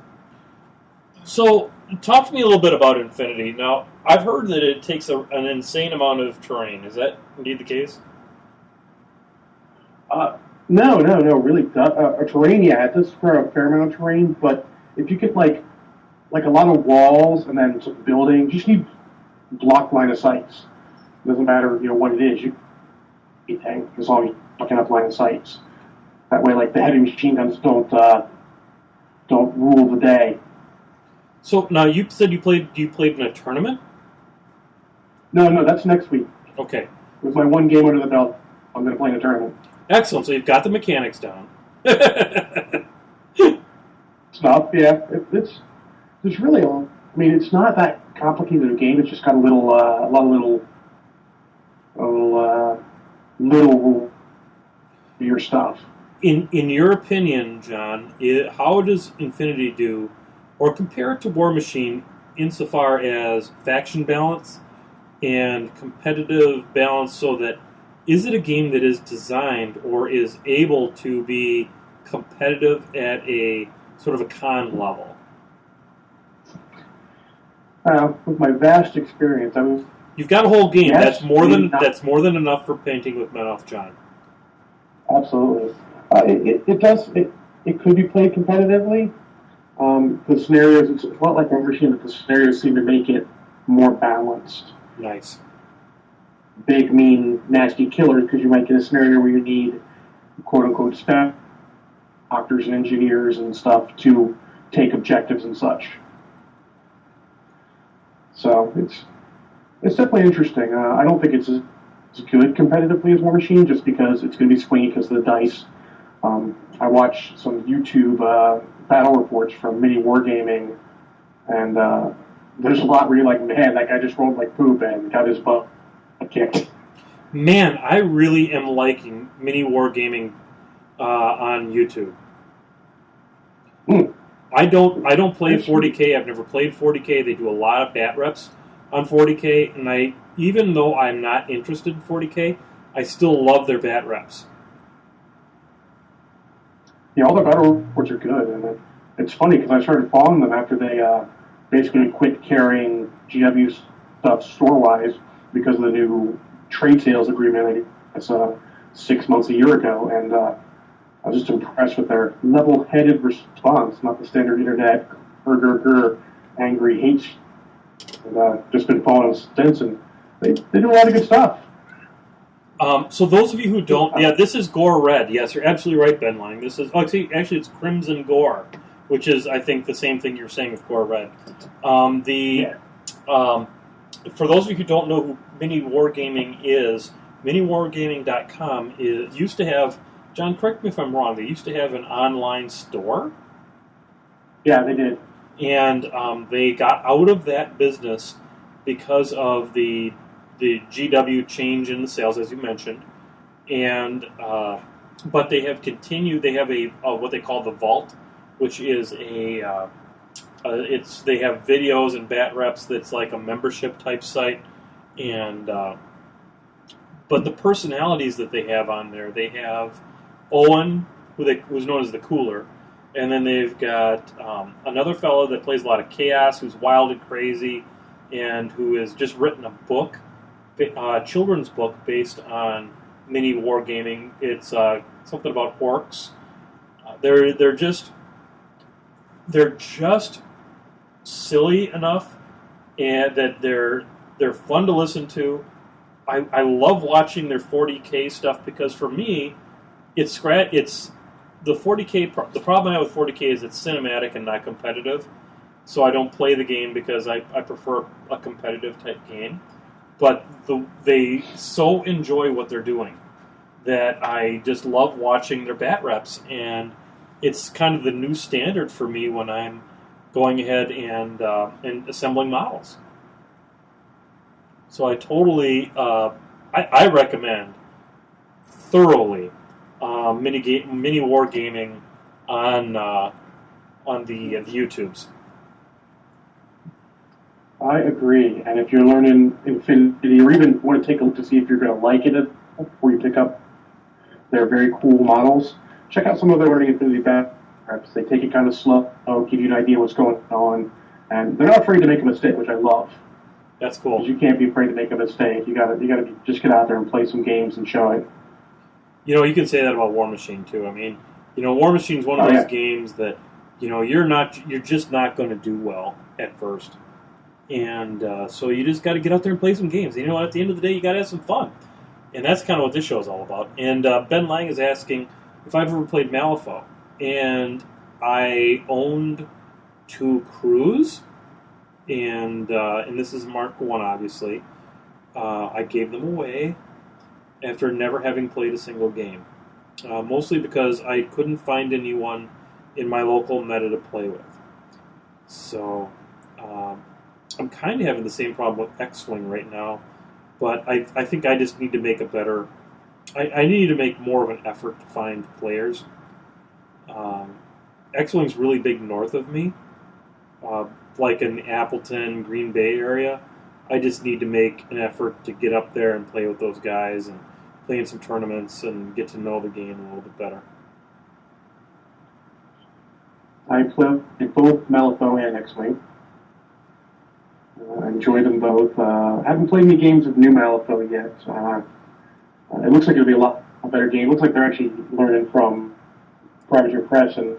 So, talk to me a little bit about Infinity. Now, I've heard that it takes an insane amount of terrain. Is that indeed the case? No, really. Terrain, yeah, it does for a fair amount of terrain, but if you get like a lot of walls and then some buildings, you just need block line of sights. It doesn't matter, what it is. You tank as long as you're blocking up line of sights. That way, like the heavy machine guns don't rule the day. So now you said you played in a tournament? No, that's next week. Okay. With my one game under the belt, I'm going to play in a tournament. Excellent. So you've got the mechanics down. Stuff, yeah. It's really, it's not that complicated a game. It's just got a lot of little your stuff. In your opinion, John, how does Infinity do, or compare it to War Machine insofar as faction balance and competitive balance, so that is it a game that is designed or is able to be competitive at a sort of a con level? With my vast experience, You've got a whole game. yes, That's more than enough for painting with Men John. absolutely. It could be played competitively. The scenarios, it's a lot like War Machine, but the scenarios seem to make it more balanced. Nice. Big, mean, nasty killers, because you might get a scenario where you need quote-unquote staff, doctors and engineers and stuff to take objectives and such. So it's definitely interesting. I don't think it's as good competitively as War Machine, just because it's going to be swingy because of the dice. I watched some YouTube battle reports from Mini Wargaming, and there's a lot where you're like, man, that guy just rolled like poop and got his butt kicked. Man, I really am liking Mini Wargaming on YouTube. I don't play 40K. I've never played 40K. They do a lot of bat reps on 40K, and even though I'm not interested in 40K, I still love their bat reps. Yeah, all their battle reports are good, and it's funny because I started following them after they basically quit carrying GW stuff store-wise because of the new trade sales agreement. It's 6 months, a year ago, and I was just impressed with their level-headed response, not the standard internet angry hate. And just been following them since, and they do a lot of good stuff. So those of you who don't, this is Gore Red. Yes, you're absolutely right, Ben Lang. This is actually it's Crimson Gore, which is I think the same thing you're saying with Gore Red. For those of you who don't know who Mini Wargaming is, MiniWargaming.com used to have. John, correct me if I'm wrong. They used to have an online store. Yeah, they did. And they got out of that business because of the GW change in the sales, as you mentioned. And but they have continued. They have a what they call the Vault, which is they have videos and bat reps. That's like a membership type site, and but the personalities that they have on there, they have Owen, who's known as the Cooler, and then they've got another fellow that plays a lot of chaos, who's wild and crazy, and who has just written a book, children's book based on Mini Wargaming. It's something about orcs. They're just silly enough, and that they're fun to listen to. I love watching their 40K stuff because for me, it's the 40K. The problem I have with 40K is it's cinematic and not competitive, so I don't play the game because I prefer a competitive type game. But they so enjoy what they're doing that I just love watching their bat reps, and it's kind of the new standard for me when I'm going ahead and assembling models. So I totally, I recommend thoroughly Mini Wargaming on the YouTubes. I agree, and if you're learning Infinity, or even want to take a look to see if you're going to like it before you pick up their very cool models, check out some of their Learning Infinity bat reps. They take it kind of slow, give you an idea what's going on, and they're not afraid to make a mistake, which I love. That's cool. Because you can't be afraid to make a mistake. You gotta just get out there and play some games and show it. You know, you can say that about War Machine too. I mean, War Machine's one of those games that you're just not going to do well at first, and so you just got to get out there and play some games. And at the end of the day, you got to have some fun, and that's kind of what this show is all about. And Ben Lang is asking if I've ever played Malifaux, and I owned 2 crews. And this is Mark I, obviously. I gave them away after never having played a single game. Mostly because I couldn't find anyone in my local meta to play with. So, I'm kind of having the same problem with X-Wing right now. But I think I just need to make a better... I need to make more of an effort to find players. X-Wing's really big north of me. Like in the Appleton, Green Bay area. I just need to make an effort to get up there and play with those guys and play in some tournaments and get to know the game a little bit better. I play both Malifaux and X-Wing. I enjoy them both. I haven't played any games of new Malifaux yet. It looks like it'll be a better game. It looks like they're actually learning from PwMJ Press and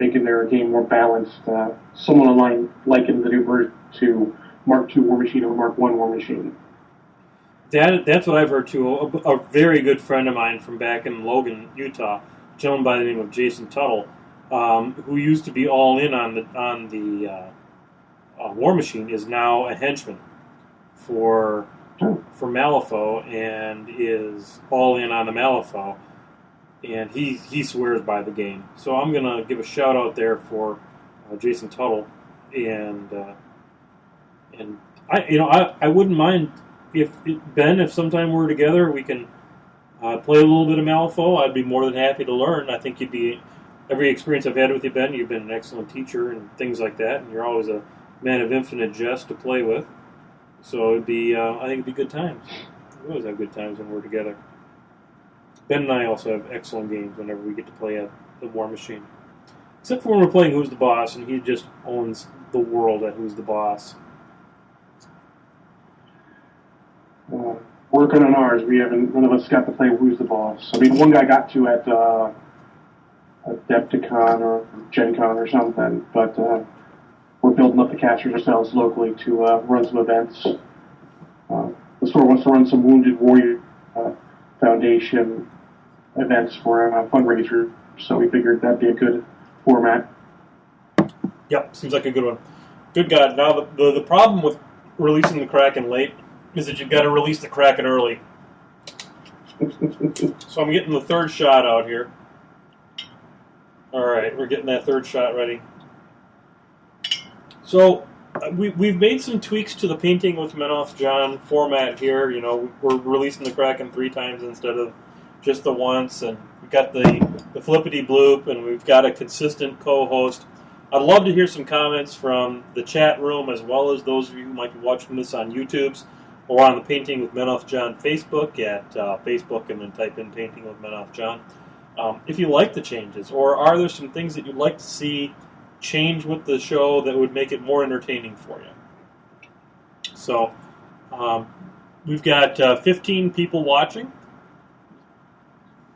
making their game more balanced. Someone online likened the new version to Mark II War Machine or Mark I War Machine. That's what I've heard too. A very good friend of mine from back in Logan, Utah, a gentleman by the name of Jason Tuttle, who used to be all in on the War Machine, is now a henchman for Malifaux and is all in on the Malifaux, and he swears by the game. So I'm gonna give a shout out there for Jason Tuttle, and I wouldn't mind if sometime we're together we can play a little bit of Malifaux. I'd be more than happy to learn. I think every experience I've had with you, Ben, you've been an excellent teacher and things like that, and you're always a man of infinite jest to play with. So I think it'd be good times. We always have good times when we're together. Ben and I also have excellent games whenever we get to play at the War Machine. Except for when we're playing Who's the Boss, and he just owns the world at Who's the Boss. Working on ours, none of us got to play Who's the Boss. I mean, one guy got to at Adepticon or Gen Con or something, but we're building up the casters ourselves locally to run some events. The store wants to run some Wounded Warrior Foundation events for a fundraiser, so we figured that'd be a good format. Yep, seems like a good one. Good God, now the problem with releasing the Kraken late is that you've got to release the Kraken early. So I'm getting the third shot out here. Alright, we're getting that third shot ready. So we've made some tweaks to the Painting with Menoth John format here. You know, we're releasing the Kraken 3 times instead of just the once, and we've got the Fippity Bloop, and we've got a consistent co-host. I'd love to hear some comments from the chat room, as well as those of you who might be watching this on YouTube's or on the Painting with Menoth John Facebook at Facebook, and then type in Painting with Menoth John. If you like the changes, or are there some things that you'd like to see change with the show that would make it more entertaining for you? So, we've got 15 people watching.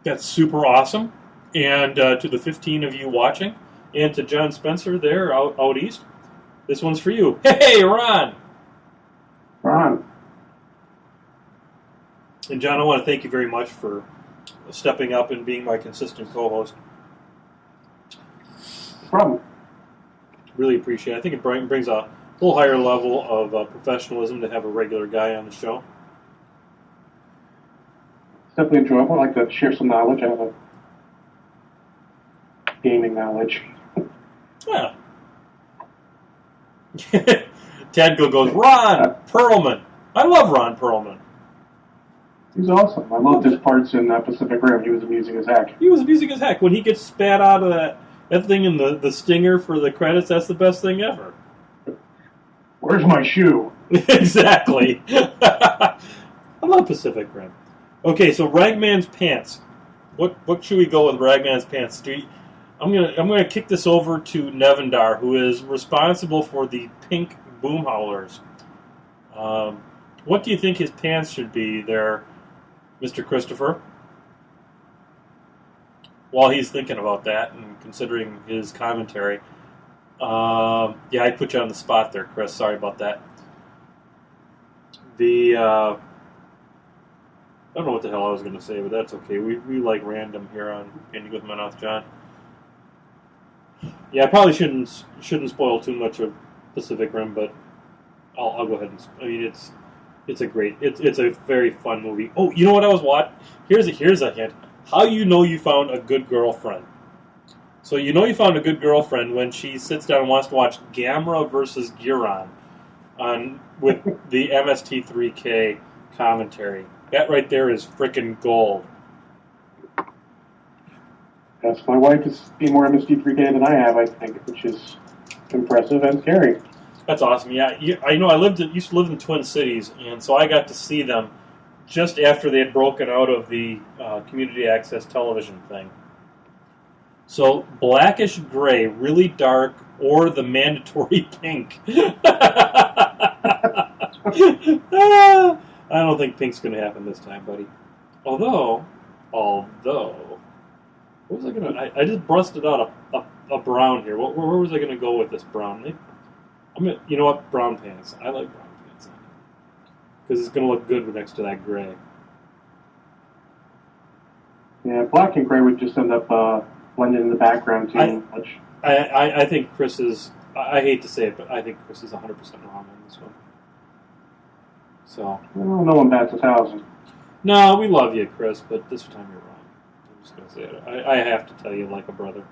That's super awesome. And to the 15 of you watching, and to John Spencer there out east, this one's for you. Hey, Ron! Ron. And John, I want to thank you very much for stepping up and being my consistent co-host. No problem. Really appreciate it. I think it brings a little higher level of professionalism to have a regular guy on the show. It's definitely enjoyable. I like to share some knowledge. I have a gaming knowledge. Yeah. Tadco goes, Ron Perlman. I love Ron Perlman. He's awesome. I loved his parts in Pacific Rim. He was amusing as heck. He was amusing as heck. When he gets spat out of that thing in the stinger for the credits, that's the best thing ever. Where's my shoe? Exactly. I love Pacific Rim. Okay, so Ragman's Pants. What should we go with Ragman's Pants? I'm gonna kick this over to Nevendar, who is responsible for the pink boom howlers. What do you think his pants should be there, Mr. Christopher? While he's thinking about that and considering his commentary. Yeah, I put you on the spot there, Chris. Sorry about that. I don't know what the hell I was going to say, but that's okay. We like random here on Painting with Menoth John. Yeah, I probably shouldn't spoil too much of Pacific Rim, but I'll go ahead and. I mean, it's a very fun movie. Oh, you know what I was watching? Here's a hint. How you know you found a good girlfriend? So you know you found a good girlfriend when she sits down and wants to watch Gamera versus Giron with the MST3K commentary. That right there is frickin' gold. Yes, my wife is being more MST3K than I have, I think, which is impressive and scary. That's awesome. Yeah, I know. I used to live in Twin Cities, and so I got to see them just after they had broken out of the community access television thing. So blackish gray, really dark, or the mandatory pink. I don't think pink's going to happen this time, buddy. Although, what was I going to... I just busted out a brown here. Where was I going to go with this brown? You know what? Brown pants. I like brown pants. Because it's going to look good next to that gray. Yeah, black and gray would just end up blending in the background too much. I think Chris is... I hate to say it, but I think Chris is 100% wrong on this one. So... Well, no one bats 1,000. No, we love you, Chris, but this time you're wrong. I'm just going to say it. I have to tell you like a brother.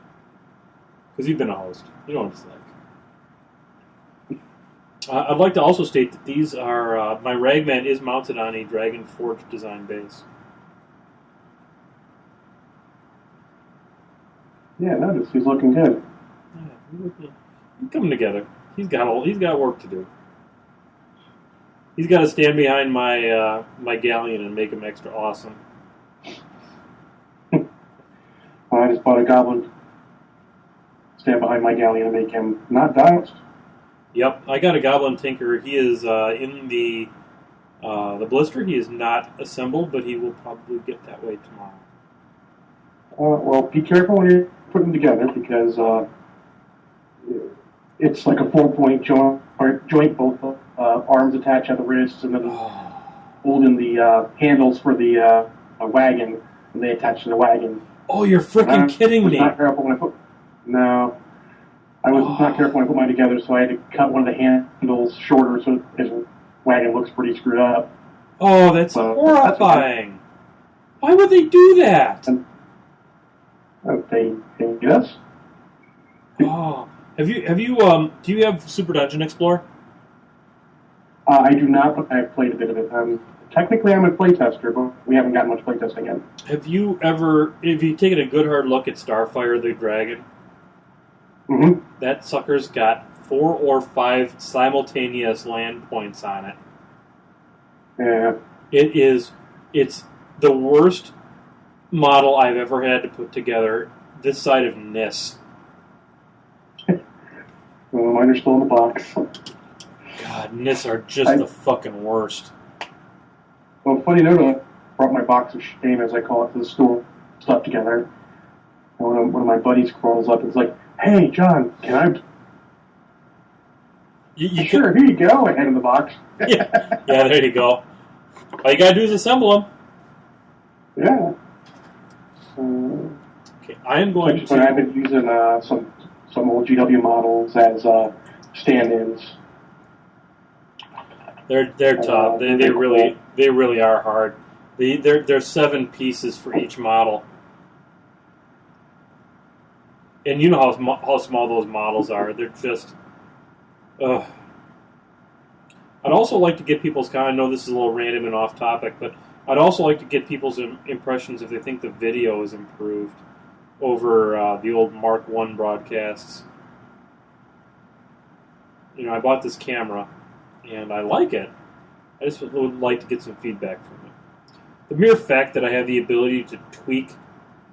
Because you've been a host. You know what it's like. I'd like to also state that these are... my Ragman is mounted on a Dragon Forge design base. Yeah, notice he's looking good. Yeah, he's coming together. He's got work to do. He's got to stand behind my my galleon and make him extra awesome. I just bought a goblin. Stand behind my galleon and make him not doused. Yep, I got a goblin tinker. He is in the blister. He is not assembled, but he will probably get that way tomorrow. Well, be careful when you're putting them together because it's like a 4-point joint, both arms attached at the wrists, and then holding the handles for the wagon, and they attach to the wagon. Oh, you're freaking kidding me! Not careful when I was not careful when I put mine together, so I had to cut one of the handles shorter so his wagon looks pretty screwed up. Oh, that's horrifying! Why would they do that? They yes. Oh, do you have Super Dungeon Explorer? I do not, but I've played a bit of it. Technically, I'm a playtester, but we haven't gotten much playtesting yet. Have you taken a good hard look at Starfire the Dragon? Mm-hmm. That sucker's got 4 or 5 simultaneous land points on it. Yeah. It's the worst model I've ever had to put together this side of NIS. Well, mine are still in the box. God, NIS are just the fucking worst. Well, funny note, I brought my box of shame, as I call it, to the store, stuff together. And one of my buddies crawls up and is like, "Hey, John, can I..." Sure, here you go. I hand him the box. yeah, there you go. All you gotta do is assemble them. Yeah. Okay, I am going to... I've been using some old GW models as stand-ins. They're tough. They really are hard. They're 7 pieces for each model, and you know how small those models are. They're just. I'd also like to get people's I know this is a little random and off topic, but I'd also like to get people's impressions if they think the video is improved over the old Mark I broadcasts. You know, I bought this camera, and I like it. I just would like to get some feedback from it. The mere fact that I have the ability to tweak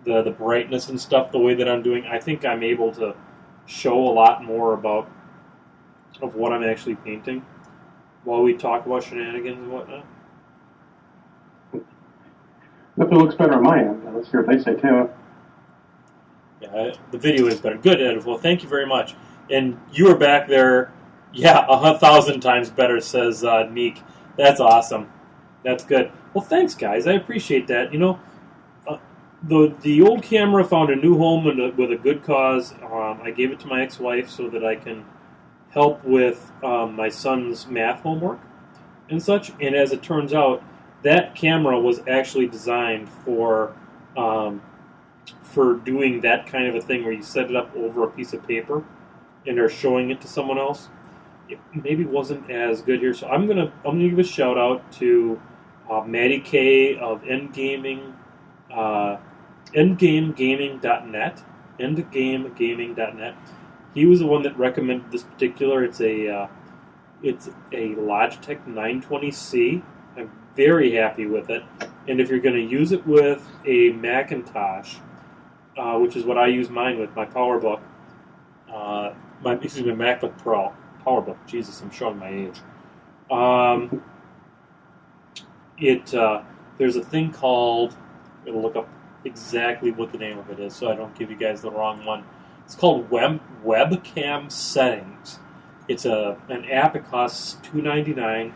the brightness and stuff the way that I'm doing, I think I'm able to show a lot more of what I'm actually painting while we talk about shenanigans and whatnot. If it looks better on my end, let's hear what they say too. Yeah, the video is better. Good, Ed. Well, thank you very much. And you were back there. Yeah, 1,000 times better, says Neek. That's awesome. That's good. Well, thanks, guys. I appreciate that. You know, the old camera found a new home with a good cause. I gave it to my ex-wife so that I can help with my son's math homework and such. And as it turns out, that camera was actually designed for doing that kind of a thing where you set it up over a piece of paper and are showing it to someone else. It maybe wasn't as good here, so I'm gonna give a shout out to Maddie K of Endgamegaming.net, endgamegaming.net. He was the one that recommended this particular. It's a Logitech 920C I'm very happy with it. And if you're going to use it with a Macintosh, which is what I use mine with, my PowerBook, my MacBook Pro, PowerBook. Jesus, I'm showing my age. There's a thing called. I'm going to look up exactly what the name of it is, so I don't give you guys the wrong one. It's called Webcam Settings. It's an app. It costs $2.99,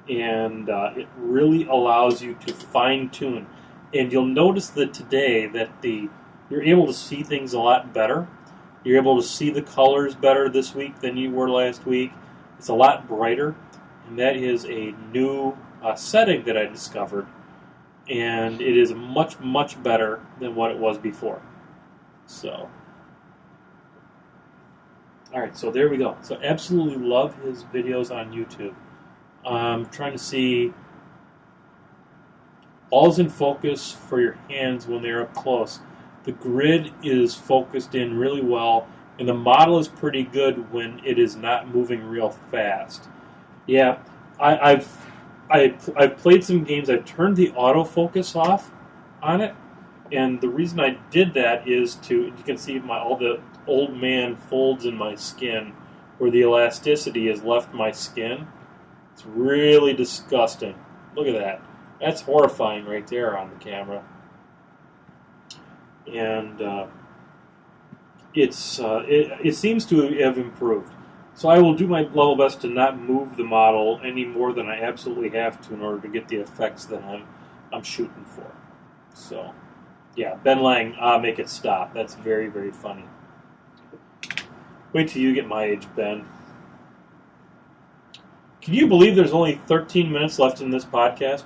and it really allows you to fine tune. And you'll notice that today that you're able to see things a lot better. You're able to see the colors better this week than you were last week. It's a lot brighter, and that is a new setting that I discovered, and it is much, much better than what it was before. So, all right, so there we go. So absolutely love his videos on YouTube. I'm trying to see all's in focus for your hands when they're up close. The grid is focused in really well, and the model is pretty good when it is not moving real fast. Yeah, I've played some games. I've turned the autofocus off on it, and the reason I did that is you can see all the old man folds in my skin where the elasticity has left my skin. It's really disgusting. Look at that. That's horrifying right there on the camera. And it seems to have improved. So I will do my level best to not move the model any more than I absolutely have to in order to get the effects that I'm shooting for. So, yeah, Ben Lang, make it stop. That's very, very funny. Wait till you get my age, Ben. Can you believe there's only 13 minutes left in this podcast?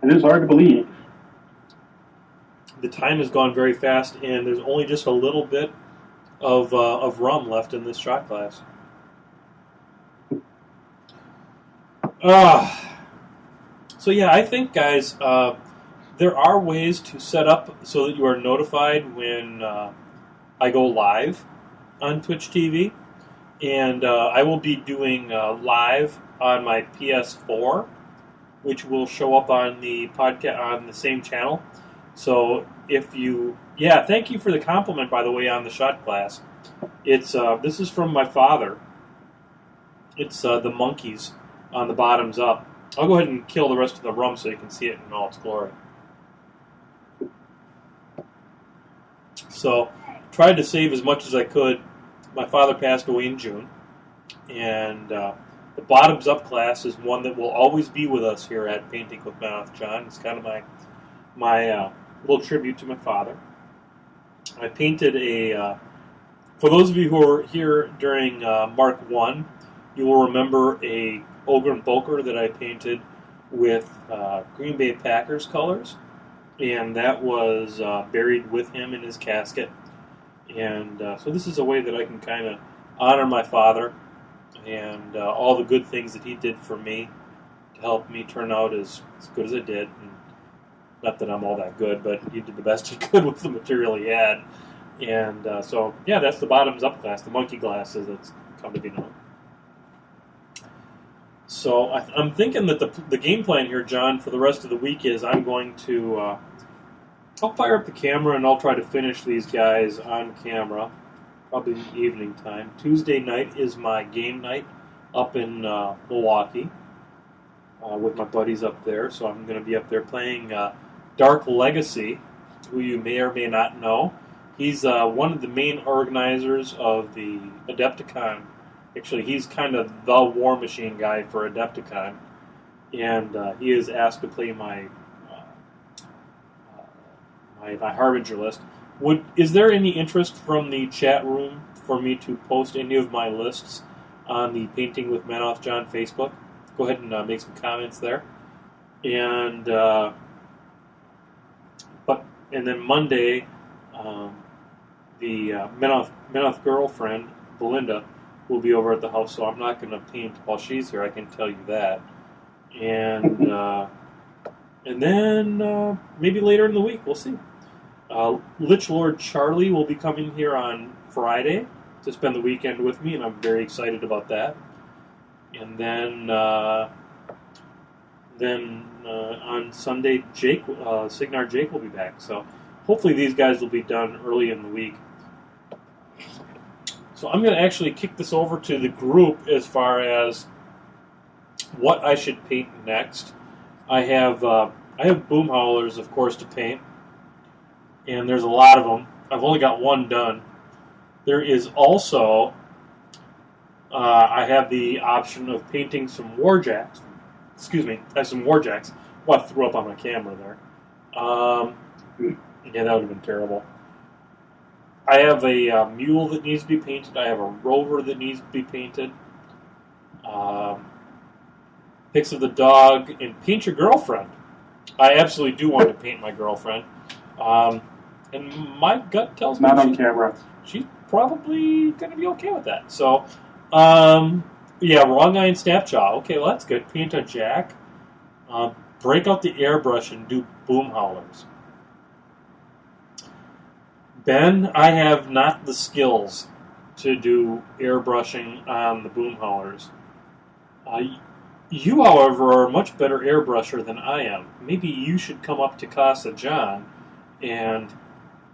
It is hard to believe. The time has gone very fast, and there's only just a little bit of rum left in this shot glass. So yeah, I think, guys, there are ways to set up so that you are notified when I go live on Twitch TV, and I will be doing live on my PS4, which will show up on the podcast on the same channel. So if you, thank you for the compliment, by the way, on the shot glass. It's this is from my father. It's the monkeys on the bottoms up. I'll go ahead and kill the rest of the rum so you can see it in all its glory. So, tried to save as much as I could. My father passed away in June, and the bottoms up class is one that will always be with us here at Painting with Mouth John. It's kind of my little tribute to my father. I painted for those of you who were here during Mark 1, you will remember a Ogre and Boker that I painted with Green Bay Packers colors, and that was buried with him in his casket. And so this is a way that I can kind of honor my father and all the good things that he did for me to help me turn out as good as I did. And not that I'm all that good, but he did the best he could with the material he had. And so, yeah, that's the bottoms up glass, the monkey glass as it's come to be known. So I'm thinking that the game plan here, John, for the rest of the week is I'm going to I'll fire up the camera and I'll try to finish these guys on camera, probably in the evening time. Tuesday night is my game night up in Milwaukee with my buddies up there. So I'm going to be up there playing Dark Legacy, who you may or may not know. He's one of the main organizers of the Adepticon. Actually, he's kind of the War Machine guy for Adepticon, and he is asked to play my Harbinger list. Is there any interest from the chat room for me to post any of my lists on the Painting with Manoff John Facebook? Go ahead and make some comments there. And then Monday, the Manoff girlfriend, Belinda, will be over at the house, so I'm not going to paint while she's here, I can tell you that. And then maybe later in the week, we'll see. Lich Lord Charlie will be coming here on Friday to spend the weekend with me, and I'm very excited about that. And then then on Sunday, Signar Jake will be back. So hopefully these guys will be done early in the week. So I'm going to actually kick this over to the group as far as what I should paint next. I have boom howlers, of course, to paint, and there's a lot of them. I've only got one done. There is also I have the option of painting some warjacks. Excuse me, I have some warjacks. Well, I threw up on my camera there. Yeah, that would have been terrible. I have a mule that needs to be painted. I have a rover that needs to be painted. Pics of the dog, and paint your girlfriend. I absolutely do want to paint my girlfriend. And my gut tells me not on camera. She's probably going to be okay with that. So, yeah, wrong eye and snap jaw. Okay, well, that's good. Paint a jack. Break out the airbrush and do boom howlers. Ben, I have not the skills to do airbrushing on the boom howlers. You, however, are a much better airbrusher than I am. Maybe you should come up to Casa John, and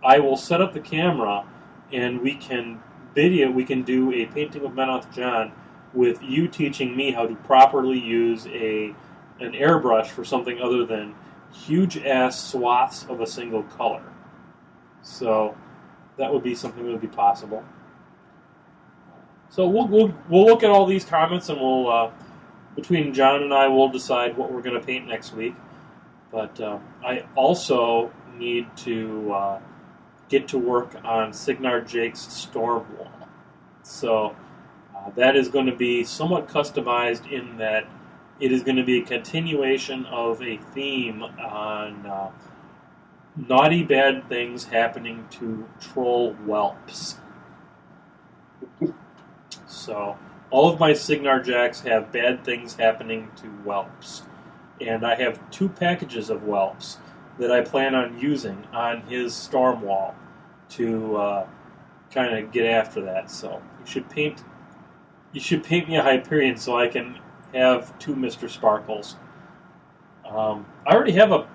I will set up the camera, and we can do a painting of MkII John with you teaching me how to properly use an airbrush for something other than huge-ass swaths of a single color. So that would be something that would be possible. So we'll look at all these comments, and we'll between John and I, we'll decide what we're going to paint next week. But I also need to get to work on Signar Jake's storm wall. So that is going to be somewhat customized in that it is going to be a continuation of a theme on naughty bad things happening to troll whelps. So all of my Signar Jacks have bad things happening to whelps. And I have 2 packages of whelps that I plan on using on his storm wall to kind of get after that. So you should paint me a Hyperion so I can have 2 Mr. Sparkles. I already have a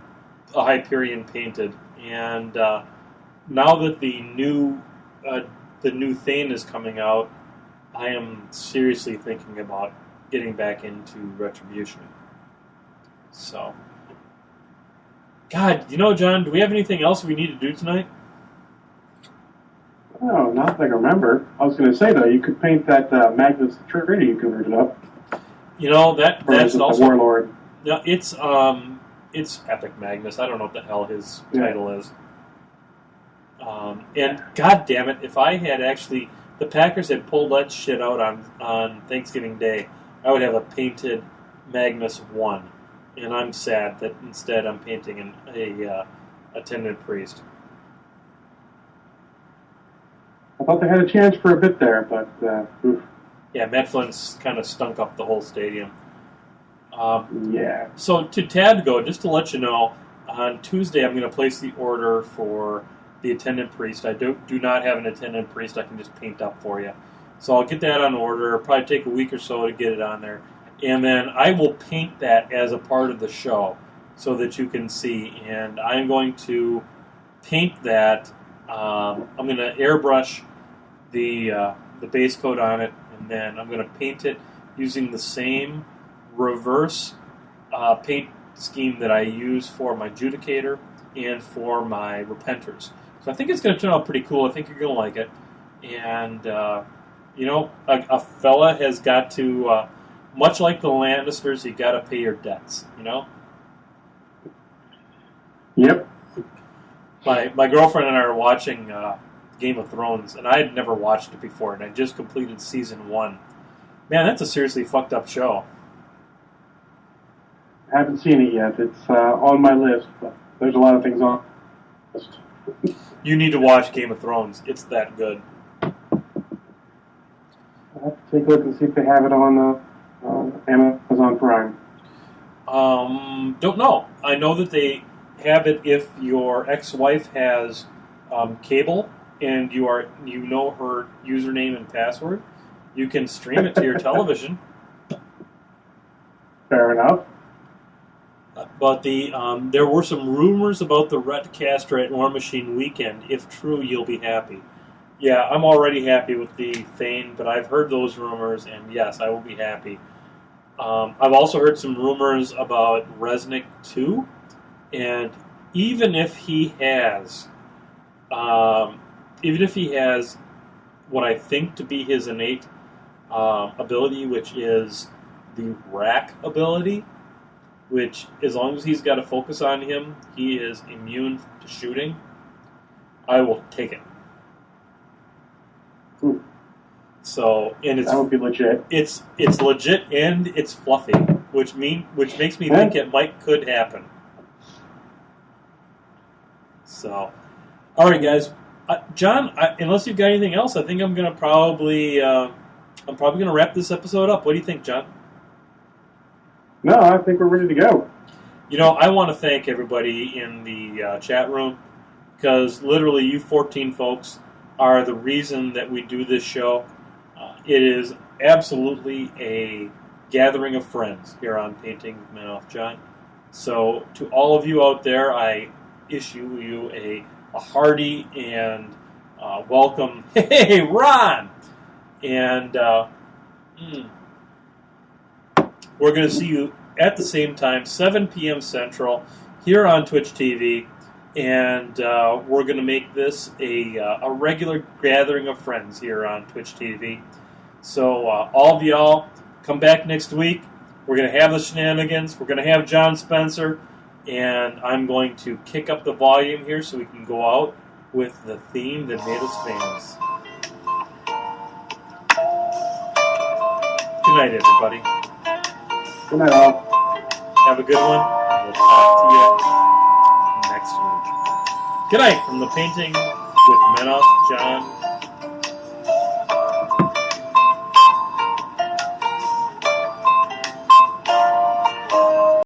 Hyperion painted, and now that the new Thane is coming out, I am seriously thinking about getting back into Retribution. So, God, John, do we have anything else we need to do tonight? Oh, not that I remember. I was going to say, though, you could paint that Magnus Trinity you converted up. That's also... the Warlord. No, it's Epic Magnus. I don't know what the hell his title is. And, God damn it, if I had actually... The Packers had pulled that shit out on Thanksgiving Day, I would have a painted Magnus 1. And I'm sad that instead I'm painting a attendant priest. I thought they had a chance for a bit there, but oof. Yeah, Matt Flynn's kind of stunk up the whole stadium. Yeah. So to Tadgo, just to let you know, on Tuesday I'm going to place the order for the attendant priest. I do not have an attendant priest I can just paint up for you. So I'll get that on order. It'll probably take a week or so to get it on there. And then I will paint that as a part of the show so that you can see. And I'm going to paint that. I'm going to airbrush the base coat on it, and then I'm going to paint it using the same reverse paint scheme that I use for my Judicator and for my Repenters. So I think it's going to turn out pretty cool. I think you're going to like it. And, a fella has got to, much like the Lannisters, you got to pay your debts, Yep. My girlfriend and I are watching Game of Thrones, and I had never watched it before, and I just completed season 1. Man, that's a seriously fucked up show. I haven't seen it yet. It's on my list, but there's a lot of things on the list. You need to watch Game of Thrones. It's that good. I'll have to take a look and see if they have it on Amazon Prime. Don't know. I know that they have it if your ex-wife has cable and you know her username and password. You can stream it to your television. Fair enough. But there were some rumors about the Retcaster at War Machine Weekend. If true, you'll be happy. Yeah, I'm already happy with the Thane, but I've heard those rumors, and yes, I will be happy. I've also heard some rumors about Resnick 2, and even if he has what I think to be his innate ability, which is the rack ability, which, as long as he's got a focus on him, he is immune to shooting, I will take it. So, and that would be legit. It's legit and it's fluffy, which makes me think it could happen. So, all right, guys, John. Unless you've got anything else, I think I'm probably gonna wrap this episode up. What do you think, John? No, I think we're ready to go. I want to thank everybody in the chat room, because literally you 14 folks are the reason that we do this show. It is absolutely a gathering of friends here on Painting with MkII, John. So to all of you out there, I issue you a hearty and welcome. Hey, Ron! And we're going to see you at the same time, 7 p.m. Central, here on Twitch TV. And we're going to make this a regular gathering of friends here on Twitch TV. So all of y'all, come back next week. We're going to have the shenanigans. We're going to have John Spencer. And I'm going to kick up the volume here so we can go out with the theme that made us famous. Good night, everybody. Good night, all. Have a good one. We'll talk to you next week. Good night from the Painting with MkII, John